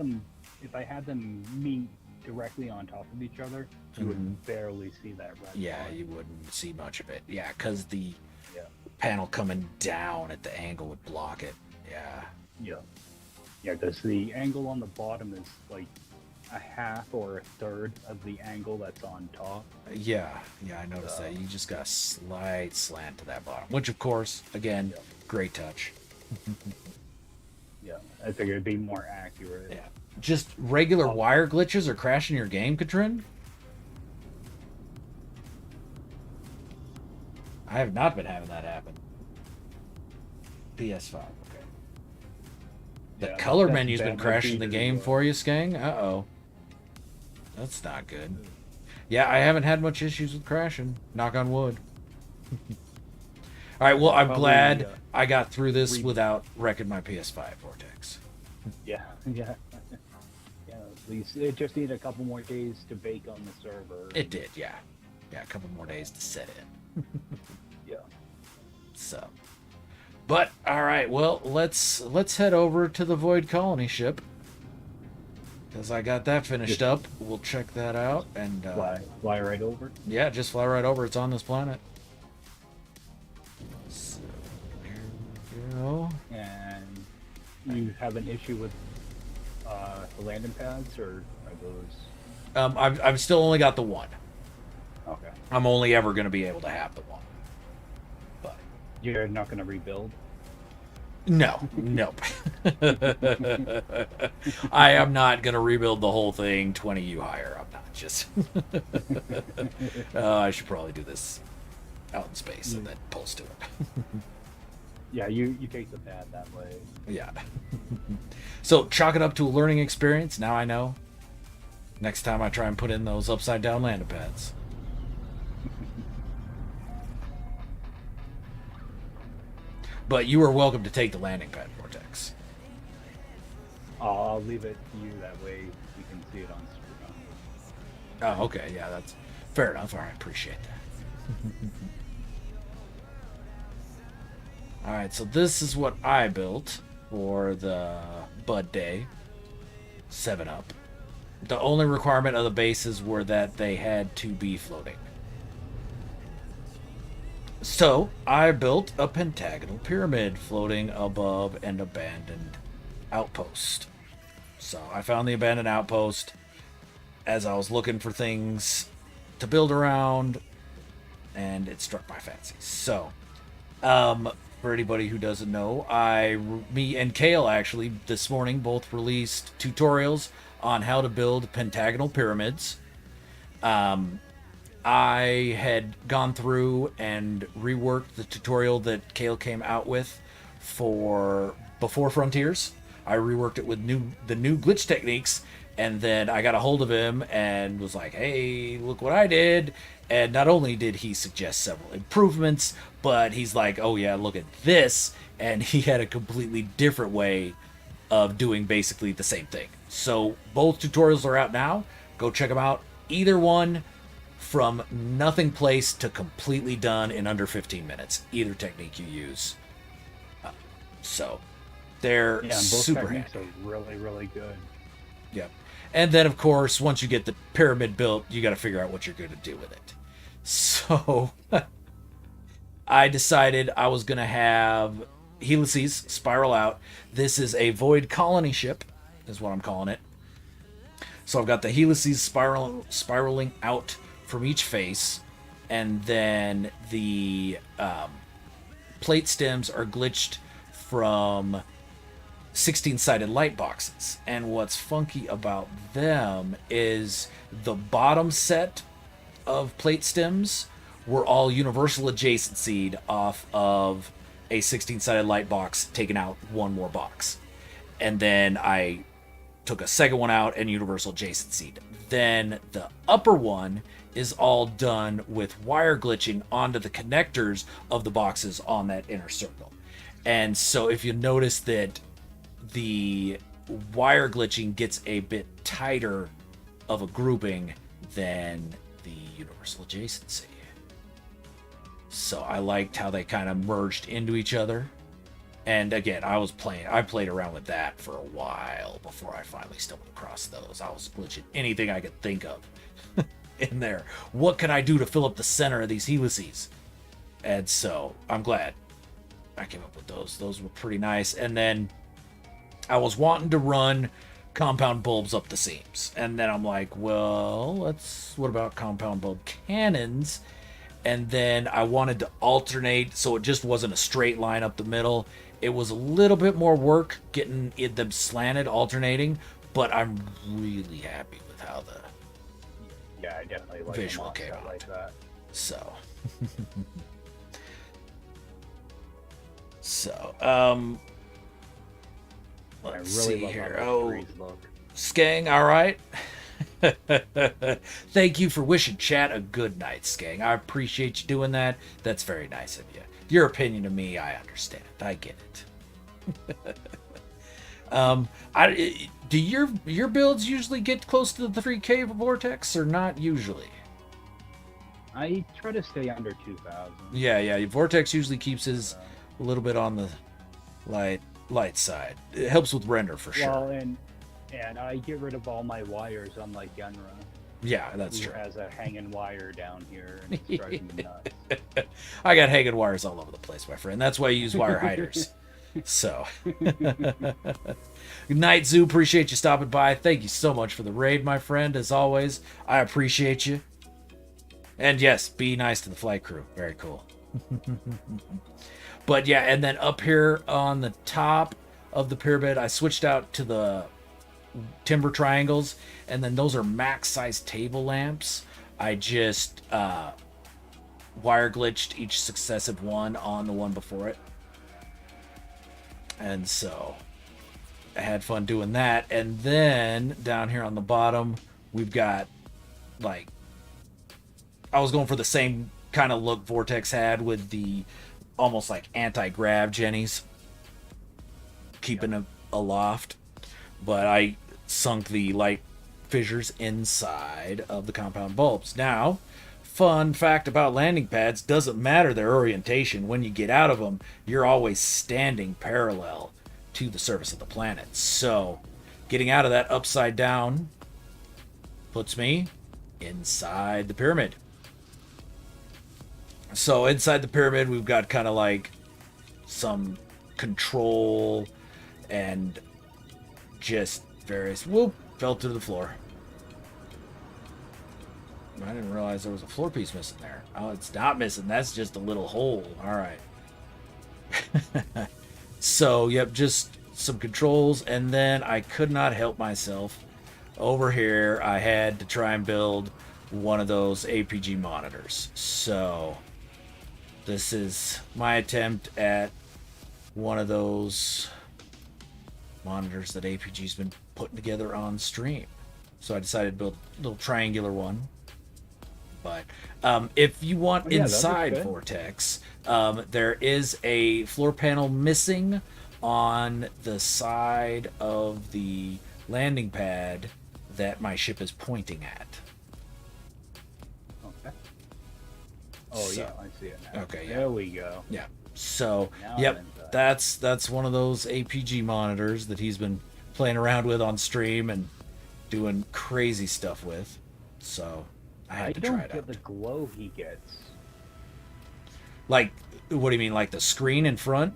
them meet directly on top of each other, you would barely see that red light. Yeah, you wouldn't see much of it. Yeah, because the panel coming down at the angle would block it. Yeah. Yeah. Yeah, because the angle on the bottom is like a half or a third of the angle that's on top. Yeah, I noticed that. You just got a slight slant to that bottom, which of course, again, great touch. Yeah, I figured it'd be more accurate. Yeah. Just regular wire glitches are crashing your game, Katrin? I have not been having that happen. PS5, okay. The color menu's been crashing the game for you, Skang? Uh-oh. That's not good. Yeah, I haven't had much issues with crashing. Knock on wood. All right, well, I'm glad I got through this without wrecking my PS5 Vortex. Yeah. At least it just needed a couple more days to bake on the server. It did, yeah. Yeah, a couple more days to set in. Yeah. So. But all right, well, let's head over to the Void Colony ship, because I got that finished up. We'll check that out and fly right over. Yeah, just fly right over. It's on this planet. So here we go. And you have an issue with the landing pads, or are those? I've still only got the one. Okay. I'm only ever going to be able to have the one. But You're not going to rebuild? no, nope. I am not going to rebuild the whole thing 20 U higher. I'm not just. I should probably do this out in space and then post to it. Yeah, you take the pad that way. Yeah. So chalk it up to a learning experience. Now I know. Next time I try and put in those upside down landing pads. But you are welcome to take the landing pad, Vortex. I'll leave it to you, that way you can see it on screen. Oh, okay. Yeah, that's fair enough. All right, appreciate that. All right, so this is what I built for the Bud Day 7-Up. The only requirement of the bases were that they had to be floating. So, I built a pentagonal pyramid floating above an abandoned outpost. So, I found the abandoned outpost as I was looking for things to build around, and it struck my fancy. So, for anybody who doesn't know, me and Kale actually this morning both released tutorials on how to build pentagonal pyramids. I had gone through and reworked the tutorial that Kale came out with for Before Frontiers. I reworked it with the new glitch techniques, and then I got a hold of him and was like, hey, look what I did. And not only did he suggest several improvements, but he's like, oh yeah, look at this. And he had a completely different way of doing basically the same thing. So both tutorials are out now. Go check them out. Either one, from nothing placed to completely done in under 15 minutes. Either technique you use. So they're and both super techniques handy. are really, really good. Yep. And then, of course, once you get the pyramid built, you got to figure out what you're going to do with it. So I decided I was going to have helices spiral out. This is a void colony ship, is what I'm calling it. So I've got the helices spiraling out from each face, and then the plate stems are glitched from 16-sided light boxes. And what's funky about them is the bottom set of plate stems were all universal adjacency off of a 16-sided light box, taking out one more box. And then I took a second one out and universal adjacency. Then the upper one is all done with wire glitching onto the connectors of the boxes on that inner circle. And so if you notice that the wire glitching gets a bit tighter of a grouping than the universal adjacency. So I liked how they kind of merged into each other. And again, I played around with that for a while before I finally stumbled across those. I was glitching anything I could think of in there. What can I do to fill up the center of these helices? And so I'm glad I came up with those. Those were pretty nice. And then I was wanting to run compound bulbs up the seams. And then I'm like, well, what about compound bulb cannons? And then I wanted to alternate so it just wasn't a straight line up the middle. It was a little bit more work getting them slanted, alternating, but I'm really happy with how the I definitely like visual came out. Like that. So, let's see here. Oh, Skang, all right. Thank you for wishing chat a good night, Skang. I appreciate you doing that. That's very nice of you. Your opinion to me, I understand. I get it. Do your builds usually get close to the 3K Vortex or not usually? I try to stay under 2,000. Yeah. Vortex usually keeps his a little bit on the light side. It helps with render for sure. Well, and I get rid of all my wires, unlike Genra. Yeah, that's who true. Has a hanging wire down here, and it's driving me nuts. I got hanging wires all over the place, my friend. That's why I use wire hiders. So, good night, Zoo. Appreciate you stopping by. Thank you so much for the raid, my friend. As always, I appreciate you. And yes, be nice to the flight crew. Very cool. But yeah, and then up here on the top of the pyramid, I switched out to the timber triangles, and then those are max size table lamps. I just wire glitched each successive one on the one before it. And so I had fun doing that. And then down here on the bottom, we've got like, I was going for the same kind of look Vortex had with the almost like anti-grav jennies, keeping them aloft. But I sunk the light fissures inside of the compound bulbs. Now, fun fact about landing pads, doesn't matter their orientation. When you get out of them, you're always standing parallel to the surface of the planet. So getting out of that upside down puts me inside the pyramid. So inside the pyramid, we've got kind of like some control and just various... Whoop! Fell to the floor. I didn't realize there was a floor piece missing there. Oh, it's not missing. That's just a little hole. All right. So, yep, just some controls. And then I could not help myself. Over here, I had to try and build one of those APG monitors. So, this is my attempt at one of those monitors that APG's been putting together on stream. So I decided to build a little triangular one. But if you want inside Vortex, there is a floor panel missing on the side of the landing pad that my ship is pointing at. Okay. Oh, so, yeah, I see it now. Okay, yeah. There we go. Yeah. So, now yep, that's one of those APG monitors that he's been playing around with on stream and doing crazy stuff with. So, I had to try it out. I don't get the glow he gets. Like, what do you mean, like the screen in front?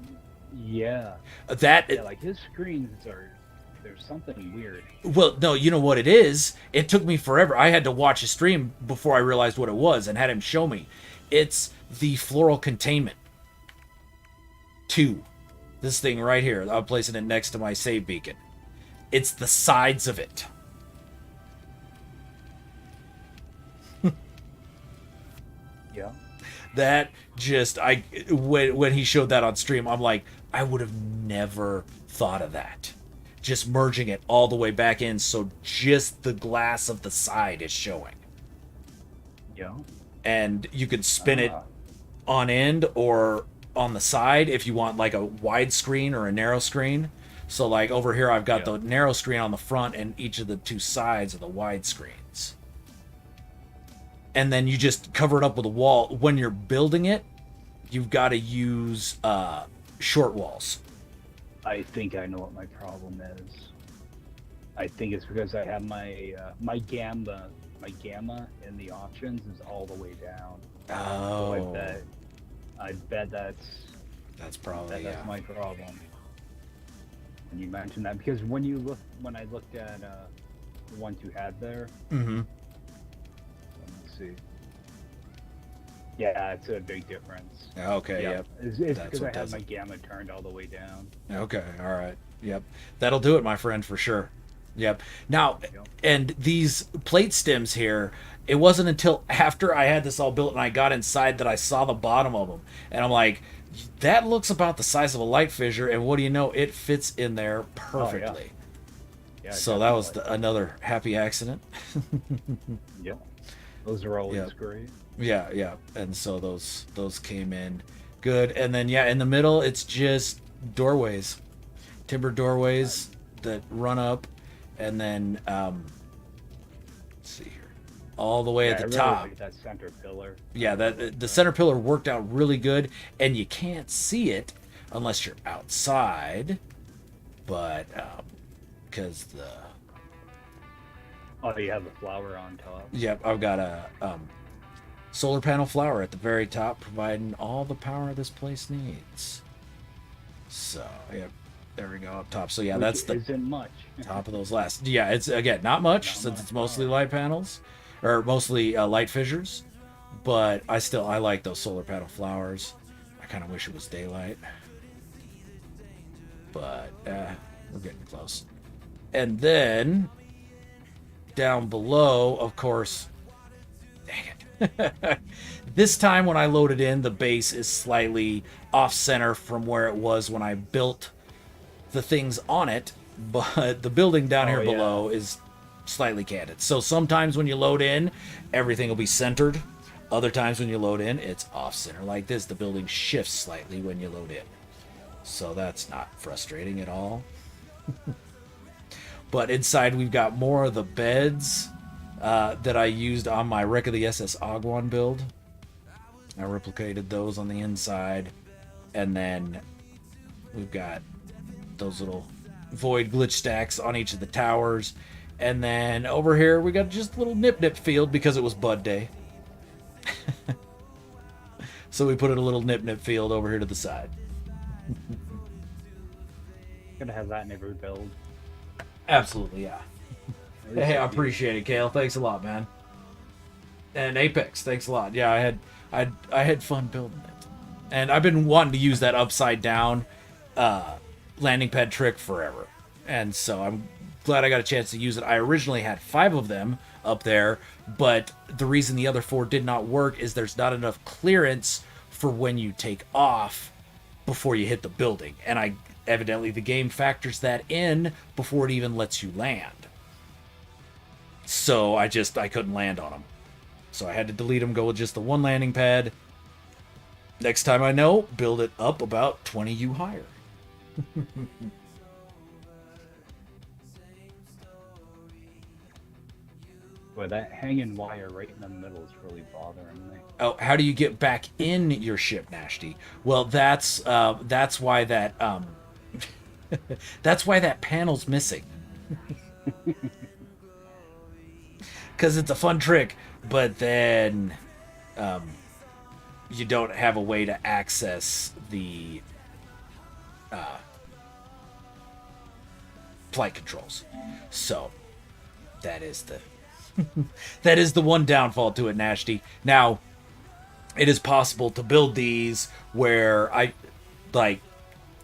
Yeah. Like his screens there's something weird. Well, no, you know what it is? It took me forever. I had to watch a stream before I realized what it was and had him show me. It's the floral containment 2. This thing right here. I'm placing it next to my save beacon. It's the sides of it. Yeah. That just, when he showed that on stream, I'm like, I would have never thought of that. Just merging it all the way back in so just the glass of the side is showing. Yeah. And you could spin it on end or on the side if you want like a wide screen or a narrow screen. So like over here I've got the narrow screen on the front and each of the 2 sides are the wide screens. And then you just cover it up with a wall. When you're building it, you've got to use short walls. I think I know what my problem is. I think it's because I have my my gamma in the options is all the way down. Oh. So I bet that's probably that's my problem. And you mentioned that because when I looked at the ones you had there. Mm-hmm. Let's see. Yeah, it's a big difference. Okay, yep. It's because I have my gamma turned all the way down. Okay, all right. Yep. That'll do it, my friend, for sure. Yep. Now, and these plate stems here, it wasn't until after I had this all built and I got inside that I saw the bottom of them. And I'm like, that looks about the size of a light fissure, and what do you know? It fits in there perfectly. Yeah, so that was another happy accident. Yep. Those are always great. Yeah. And so those came in good. And then, in the middle, it's just doorways. Timber doorways that run up. And then, let's see here. All the way at the top. Like that center pillar. Yeah, the center pillar worked out really good. And you can't see it unless you're outside. But, because the... Oh, you have the flower on top. Yep, I've got a solar panel flower at the very top, providing all the power this place needs. So, yep, there we go up top. So, yeah, that's the isn't much. top of those last. Yeah, it's, again, not much since it's mostly light panels, or mostly light fissures. But I like those solar panel flowers. I kind of wish it was daylight. But we're getting close. And then down below, of course, dang it. This time when I loaded in, the base is slightly off center from where it was when I built the things on it, but the building down here below is slightly canted. So sometimes when you load in, everything will be centered. Other times when you load in, it's off center. Like this, the building shifts slightly when you load in. So that's not frustrating at all. But inside we've got more of the beds that I used on my Wreck of the SS Agwan build. I replicated those on the inside. And then we've got those little void glitch stacks on each of the towers. And then over here we got just a little nip field because it was bud day. So we put in a little nip field over here to the side. Gonna have that in every build. Absolutely, yeah. Hey, I appreciate it, Kale. Thanks a lot, man. And Apex, thanks a lot. Yeah, I had fun building it, and I've been wanting to use that upside down landing pad trick forever, and so I'm glad I got a chance to use it. I originally had 5 of them up there, but the reason the other 4 did not work is there's not enough clearance for when you take off before you hit the building, and evidently the game factors that in before it even lets you land. So I couldn't land on them. So I had to delete them, go with just the one landing pad. Next time I know, build it up about 20 U higher. Boy, that hanging wire right in the middle is really bothering me. Oh, how do you get back in your ship, Nashty? Well, that's why that that's why that panel's missing. Because it's a fun trick, but then you don't have a way to access the flight controls. So that is the one downfall to it, Nashty. Now, it is possible to build these where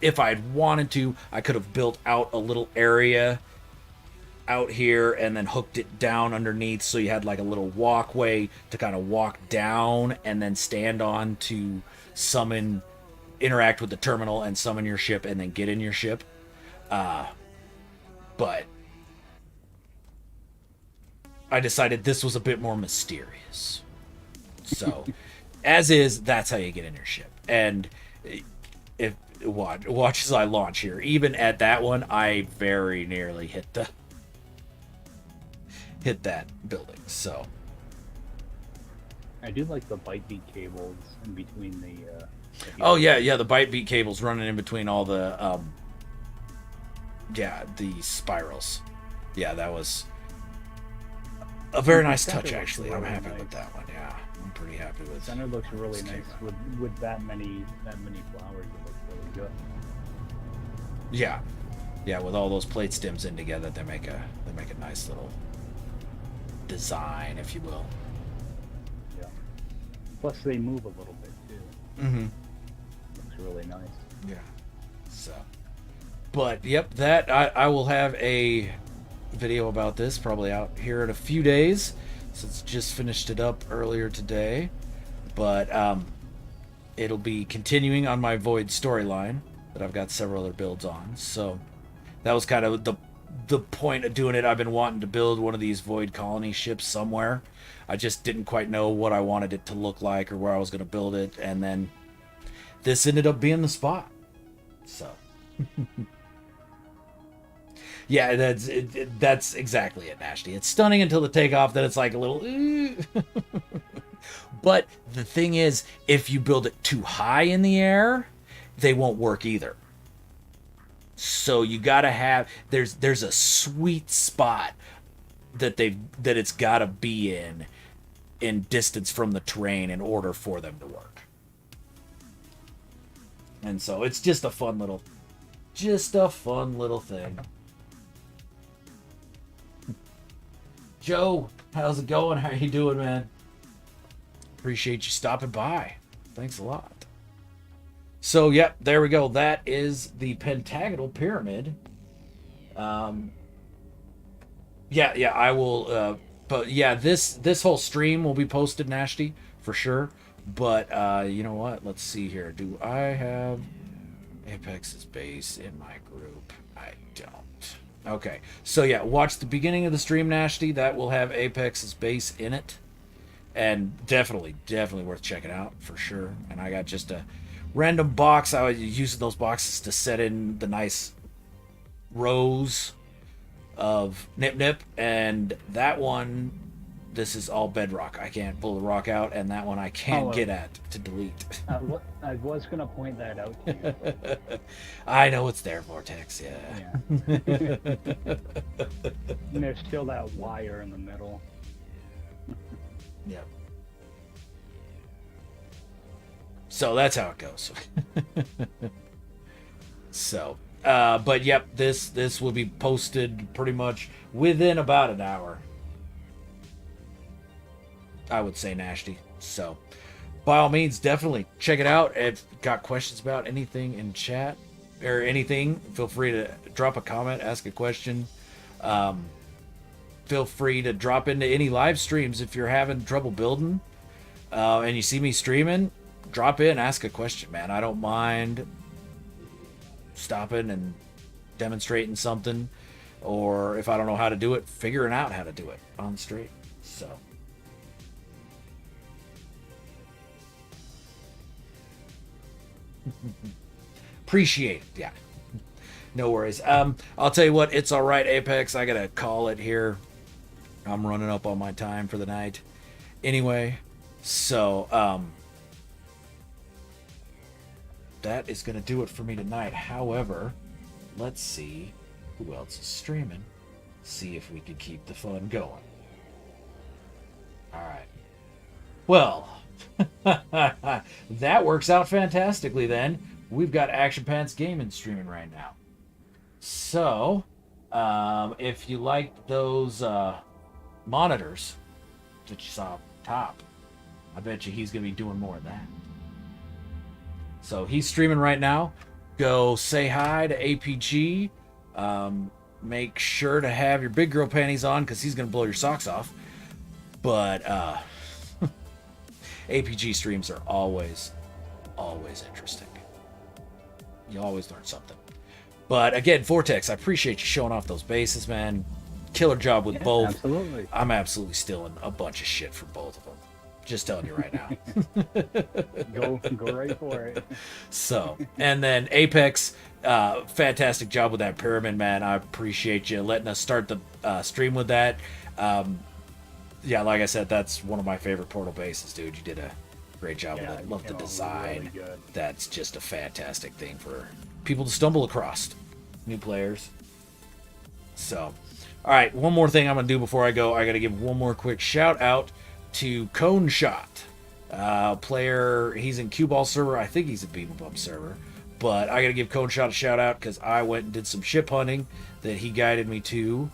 if I'd wanted to, I could have built out a little area out here and then hooked it down underneath so you had like a little walkway to kind of walk down and then stand on to interact with the terminal and summon your ship and then get in your ship. But I decided this was a bit more mysterious. So, as is, that's how you get in your ship. And if watch as I launch here. Even at that one, I very nearly hit that building. So I do like the bite beat cables in between the. Oh yeah, the bite beat cables running in between all the the spirals. Yeah, that was a very nice touch, actually. I'm happy with that one. Yeah, I'm pretty happy with. Center looks really nice with that many flowers. It looks really good. Yeah, with all those plate stems in together, they make a nice little design, if you will. Yeah. Plus, they move a little bit too. Mm-hmm. Looks really nice. Yeah. So, but yep, that I will have a video about this probably out here in a few days, since just finished it up earlier today. But it'll be continuing on my Void storyline that I've got several other builds on. So that was kind of the point of doing it. I've been wanting to build one of these Void colony ships somewhere. I just didn't quite know what I wanted it to look like or where I was going to build it, and then this ended up being the spot. So yeah, that's exactly it, Nashty. It's stunning until the takeoff, then it's like a little But the thing is, if you build it too high in the air, they won't work either. So you gotta have there's a sweet spot that it's gotta be in distance from the terrain in order for them to work. And so it's just a fun little thing. Joe, how's it going? How you doing, man? appreciate you stopping by. Thanks a lot. So, yep, there we go. That is the pentagonal pyramid. Yeah, I will. But yeah, this whole stream will be posted, Nashty, for sure. But you know what? Let's see here. Do I have Apex's base in my group? I don't. Okay, so yeah, watch the beginning of the stream, Nashty. That will have Apex's base in it, and definitely worth checking out for sure. And I got just a random box. I was using those boxes to set in the nice rows of Nip, and that one, this is all bedrock. I can't pull the rock out, and that one I can't get at to delete. I was going to point that out to you. I know it's there, Vortex, yeah. And there's still that wire in the middle. Yep. So that's how it goes. So, but yep, this will be posted pretty much within about an hour, I would say, Nashty. So, by all means, definitely check it out. If you've got questions about anything in chat or anything, feel free to drop a comment, ask a question. Feel free to drop into any live streams if you're having trouble building and you see me streaming. Drop in, ask a question, man. I don't mind stopping and demonstrating something, or if I don't know how to do it, figuring out how to do it on stream. So appreciate it. Yeah, no worries. I'll tell you what, it's all right, Apex. I gotta call it here. I'm running up on my time for the night anyway, so that is going to do it for me tonight. However, let's see who else is streaming. See if we can keep the fun going. All right. Well, that works out fantastically then. We've got Action Pants Gaming streaming right now. So, if you like those monitors that you saw up top, I bet you he's going to be doing more of that. So he's streaming right now. Go say hi to APG. Make sure to have your big girl panties on because he's going to blow your socks off. But APG streams are always interesting. You always learn something. But again, Vortex, I appreciate you showing off those bases, man. Killer job with both. Absolutely. I'm absolutely stealing a bunch of shit from both of them. Just telling you right now. Go right for it. So, and then Apex, fantastic job with that pyramid, man. I appreciate you letting us start the stream with that. Yeah, like I said, that's one of my favorite Portal bases, dude. You did a great job with it. Love the design. Really That's just a fantastic thing for people to stumble across, new players. So, all right, one more thing I'm going to do before I go. I got to give one more quick shout out to Cone Shot, player. He's in Cue Ball server. I think he's a Beam Bump server, but I gotta give Cone Shot a shout out because I went and did some ship hunting that he guided me to,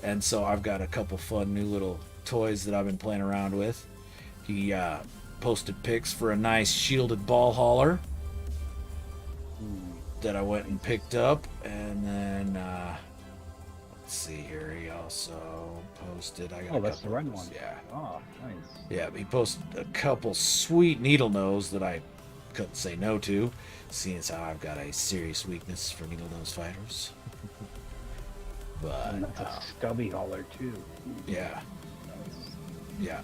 and so I've got a couple fun new little toys that I've been playing around with. He posted pics for a nice shielded ball hauler that I went and picked up, and then let's see here. He also posted. That's the red one. Yeah. Oh, nice. Yeah, he posted a couple sweet needle nose that I couldn't say no to, seeing as how I've got a serious weakness for needle nose fighters. But And that's a stubby hauler too. Yeah. Yeah.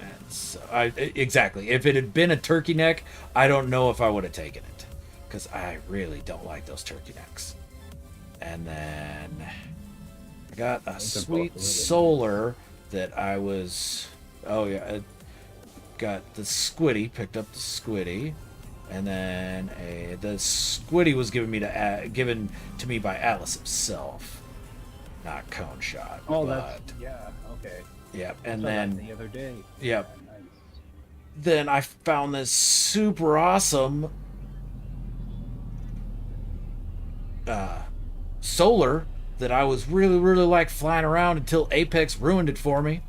And so exactly. If it had been a turkey neck, I don't know if I would have taken it, because I really don't like those turkey necks. And then I got a sweet solar that I was. Oh yeah, I got the squiddy. Picked up the squiddy, and then the squiddy was given to me by Atlas himself, not Cone Shot. Oh, yeah. Okay. Yep, and So then the other day. Yep. Yeah, nice. Then I found this super awesome solar that I was really like flying around until Apex ruined it for me.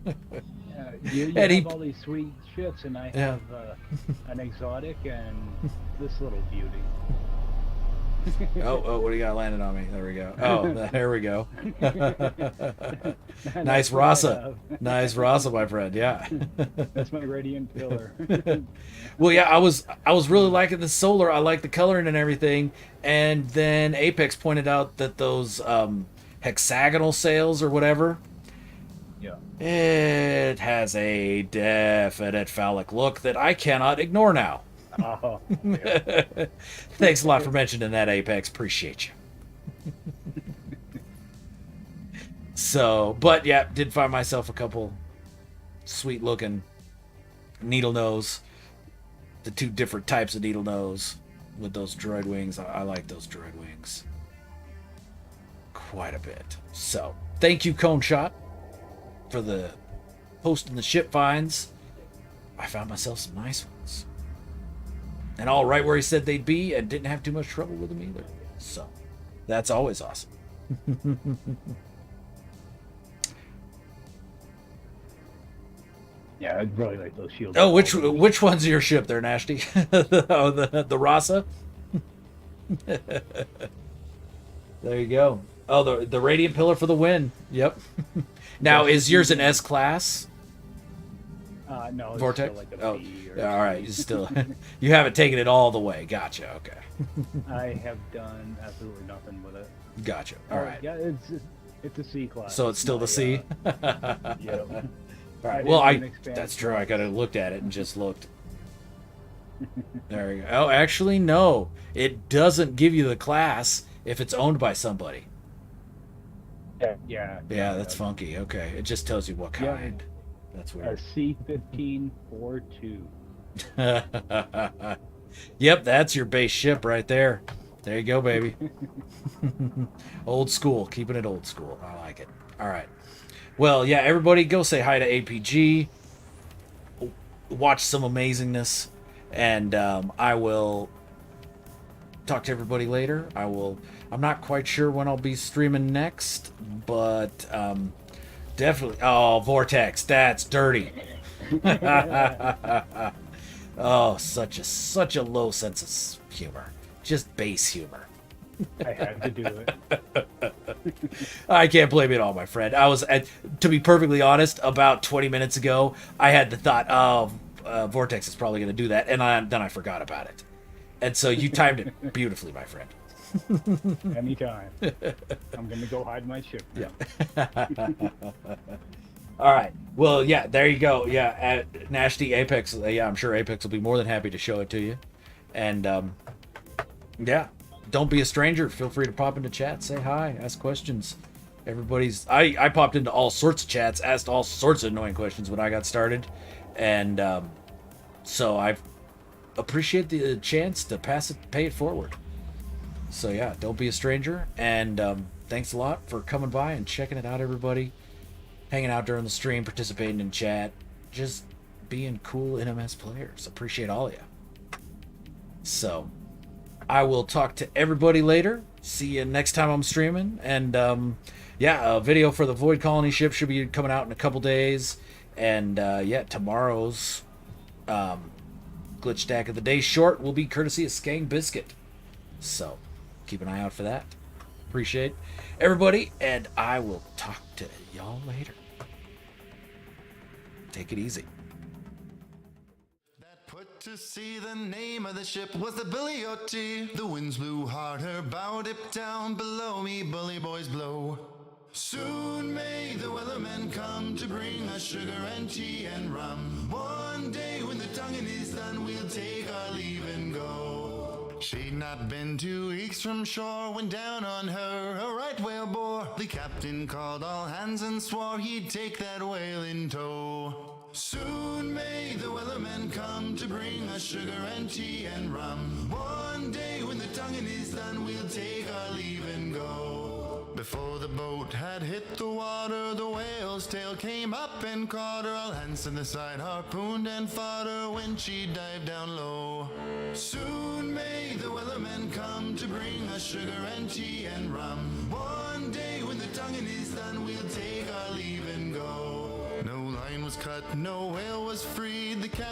Yeah, You And have all these sweet ships, and I have an exotic and this little beauty. Oh, what do you got landing on me? There we go. Oh, there we go. Nice Rasa. Nice Rasa, my friend. Yeah. That's my radiant pillar. Well, yeah, I was really liking the solar. I like the coloring and everything. And then Apex pointed out that those hexagonal sails or whatever, Yeah. it has a definite phallic look that I cannot ignore now. Oh, yeah. Thanks a lot for mentioning that, Apex. Appreciate you. So, but yeah, did find myself a couple sweet looking needle nose. The two different types of needle nose with those droid wings. I like those droid wings quite a bit. So, thank you, Cone Shot, for the posting the ship finds. I found myself some nice ones. And all right where he said they'd be, and didn't have too much trouble with them either. So, that's always awesome. Yeah, I'd really like those shields. Oh, which one's your ship there, Nasty? Oh, the Rasa? There you go. Oh, the Radiant Pillar for the win. Yep. Now, is yours an S class? No, it's Vortex? still like a B or all right. You still you haven't taken it all the way. Gotcha. Okay. I have done absolutely nothing with it. Gotcha. All right. Yeah, it's a C class. So it's still the C. Yeah. All right. Well, that's true. I could have looked at it and just looked. There you go. Oh, actually, no. It doesn't give you the class if it's owned by somebody. Yeah. Yeah, that's funky. Okay. It just tells you what kind. Yeah, that's a weird. C-1542. Yep, that's your base ship right there. There you go, baby. Old school. Keeping it old school. I like it. All right. Well, yeah, everybody go say hi to APG. Watch some amazingness. And I will talk to everybody later. I'm not quite sure when I'll be streaming next, but definitely. Oh, Vortex, that's dirty. Oh, such a low sense of humor. Just base humor. I had to do it. I can't blame it all, my friend. To be perfectly honest, about 20 minutes ago, I had the thought, Vortex is probably going to do that, and then I forgot about it. And so you timed it beautifully, my friend. Anytime. I'm going to go hide my ship now. Yeah. All right. Well, yeah, there you go. Yeah, at Nasty Apex. Yeah, I'm sure Apex will be more than happy to show it to you. And, yeah, don't be a stranger. Feel free to pop into chat, say hi, ask questions. I popped into all sorts of chats, asked all sorts of annoying questions when I got started. And so I appreciate the chance to pay it forward. So, yeah, don't be a stranger. And thanks a lot for coming by and checking it out, everybody. Hanging out during the stream, participating in chat, just being cool NMS players. Appreciate all of you. So, I will talk to everybody later. See you next time I'm streaming. And, yeah, a video for the Void Colony ship should be coming out in a couple days. And, yeah, tomorrow's Glitch Stack of the Day short will be courtesy of Skang Biscuit. So, keep an eye out for that. Appreciate everybody, and I will talk to y'all later. Take it easy. That put to sea, the name of the ship was the Billy O.T. The winds blew hard, her bow dipped down below me, bully boys blow. Soon may the wellermen come to bring us sugar and tea and rum. One day when the tonguing is done, we'll take our leave and go. She'd not been 2 weeks from shore when down on her a right whale bore. The captain called all hands and swore he'd take that whale in tow. Soon may the wellermen come to bring us sugar and tea and rum. One day when the tonguing is done, we'll take our leave and go. Before the boat had hit the water, the whale's tail came up and caught her. All hands to the side harpooned and fought her when she dived down low. Soon may the wellermen come to bring us sugar and tea and rum. One day when the tonguing is done, we'll take our leave and go. No line was cut, no whale was freed. The captain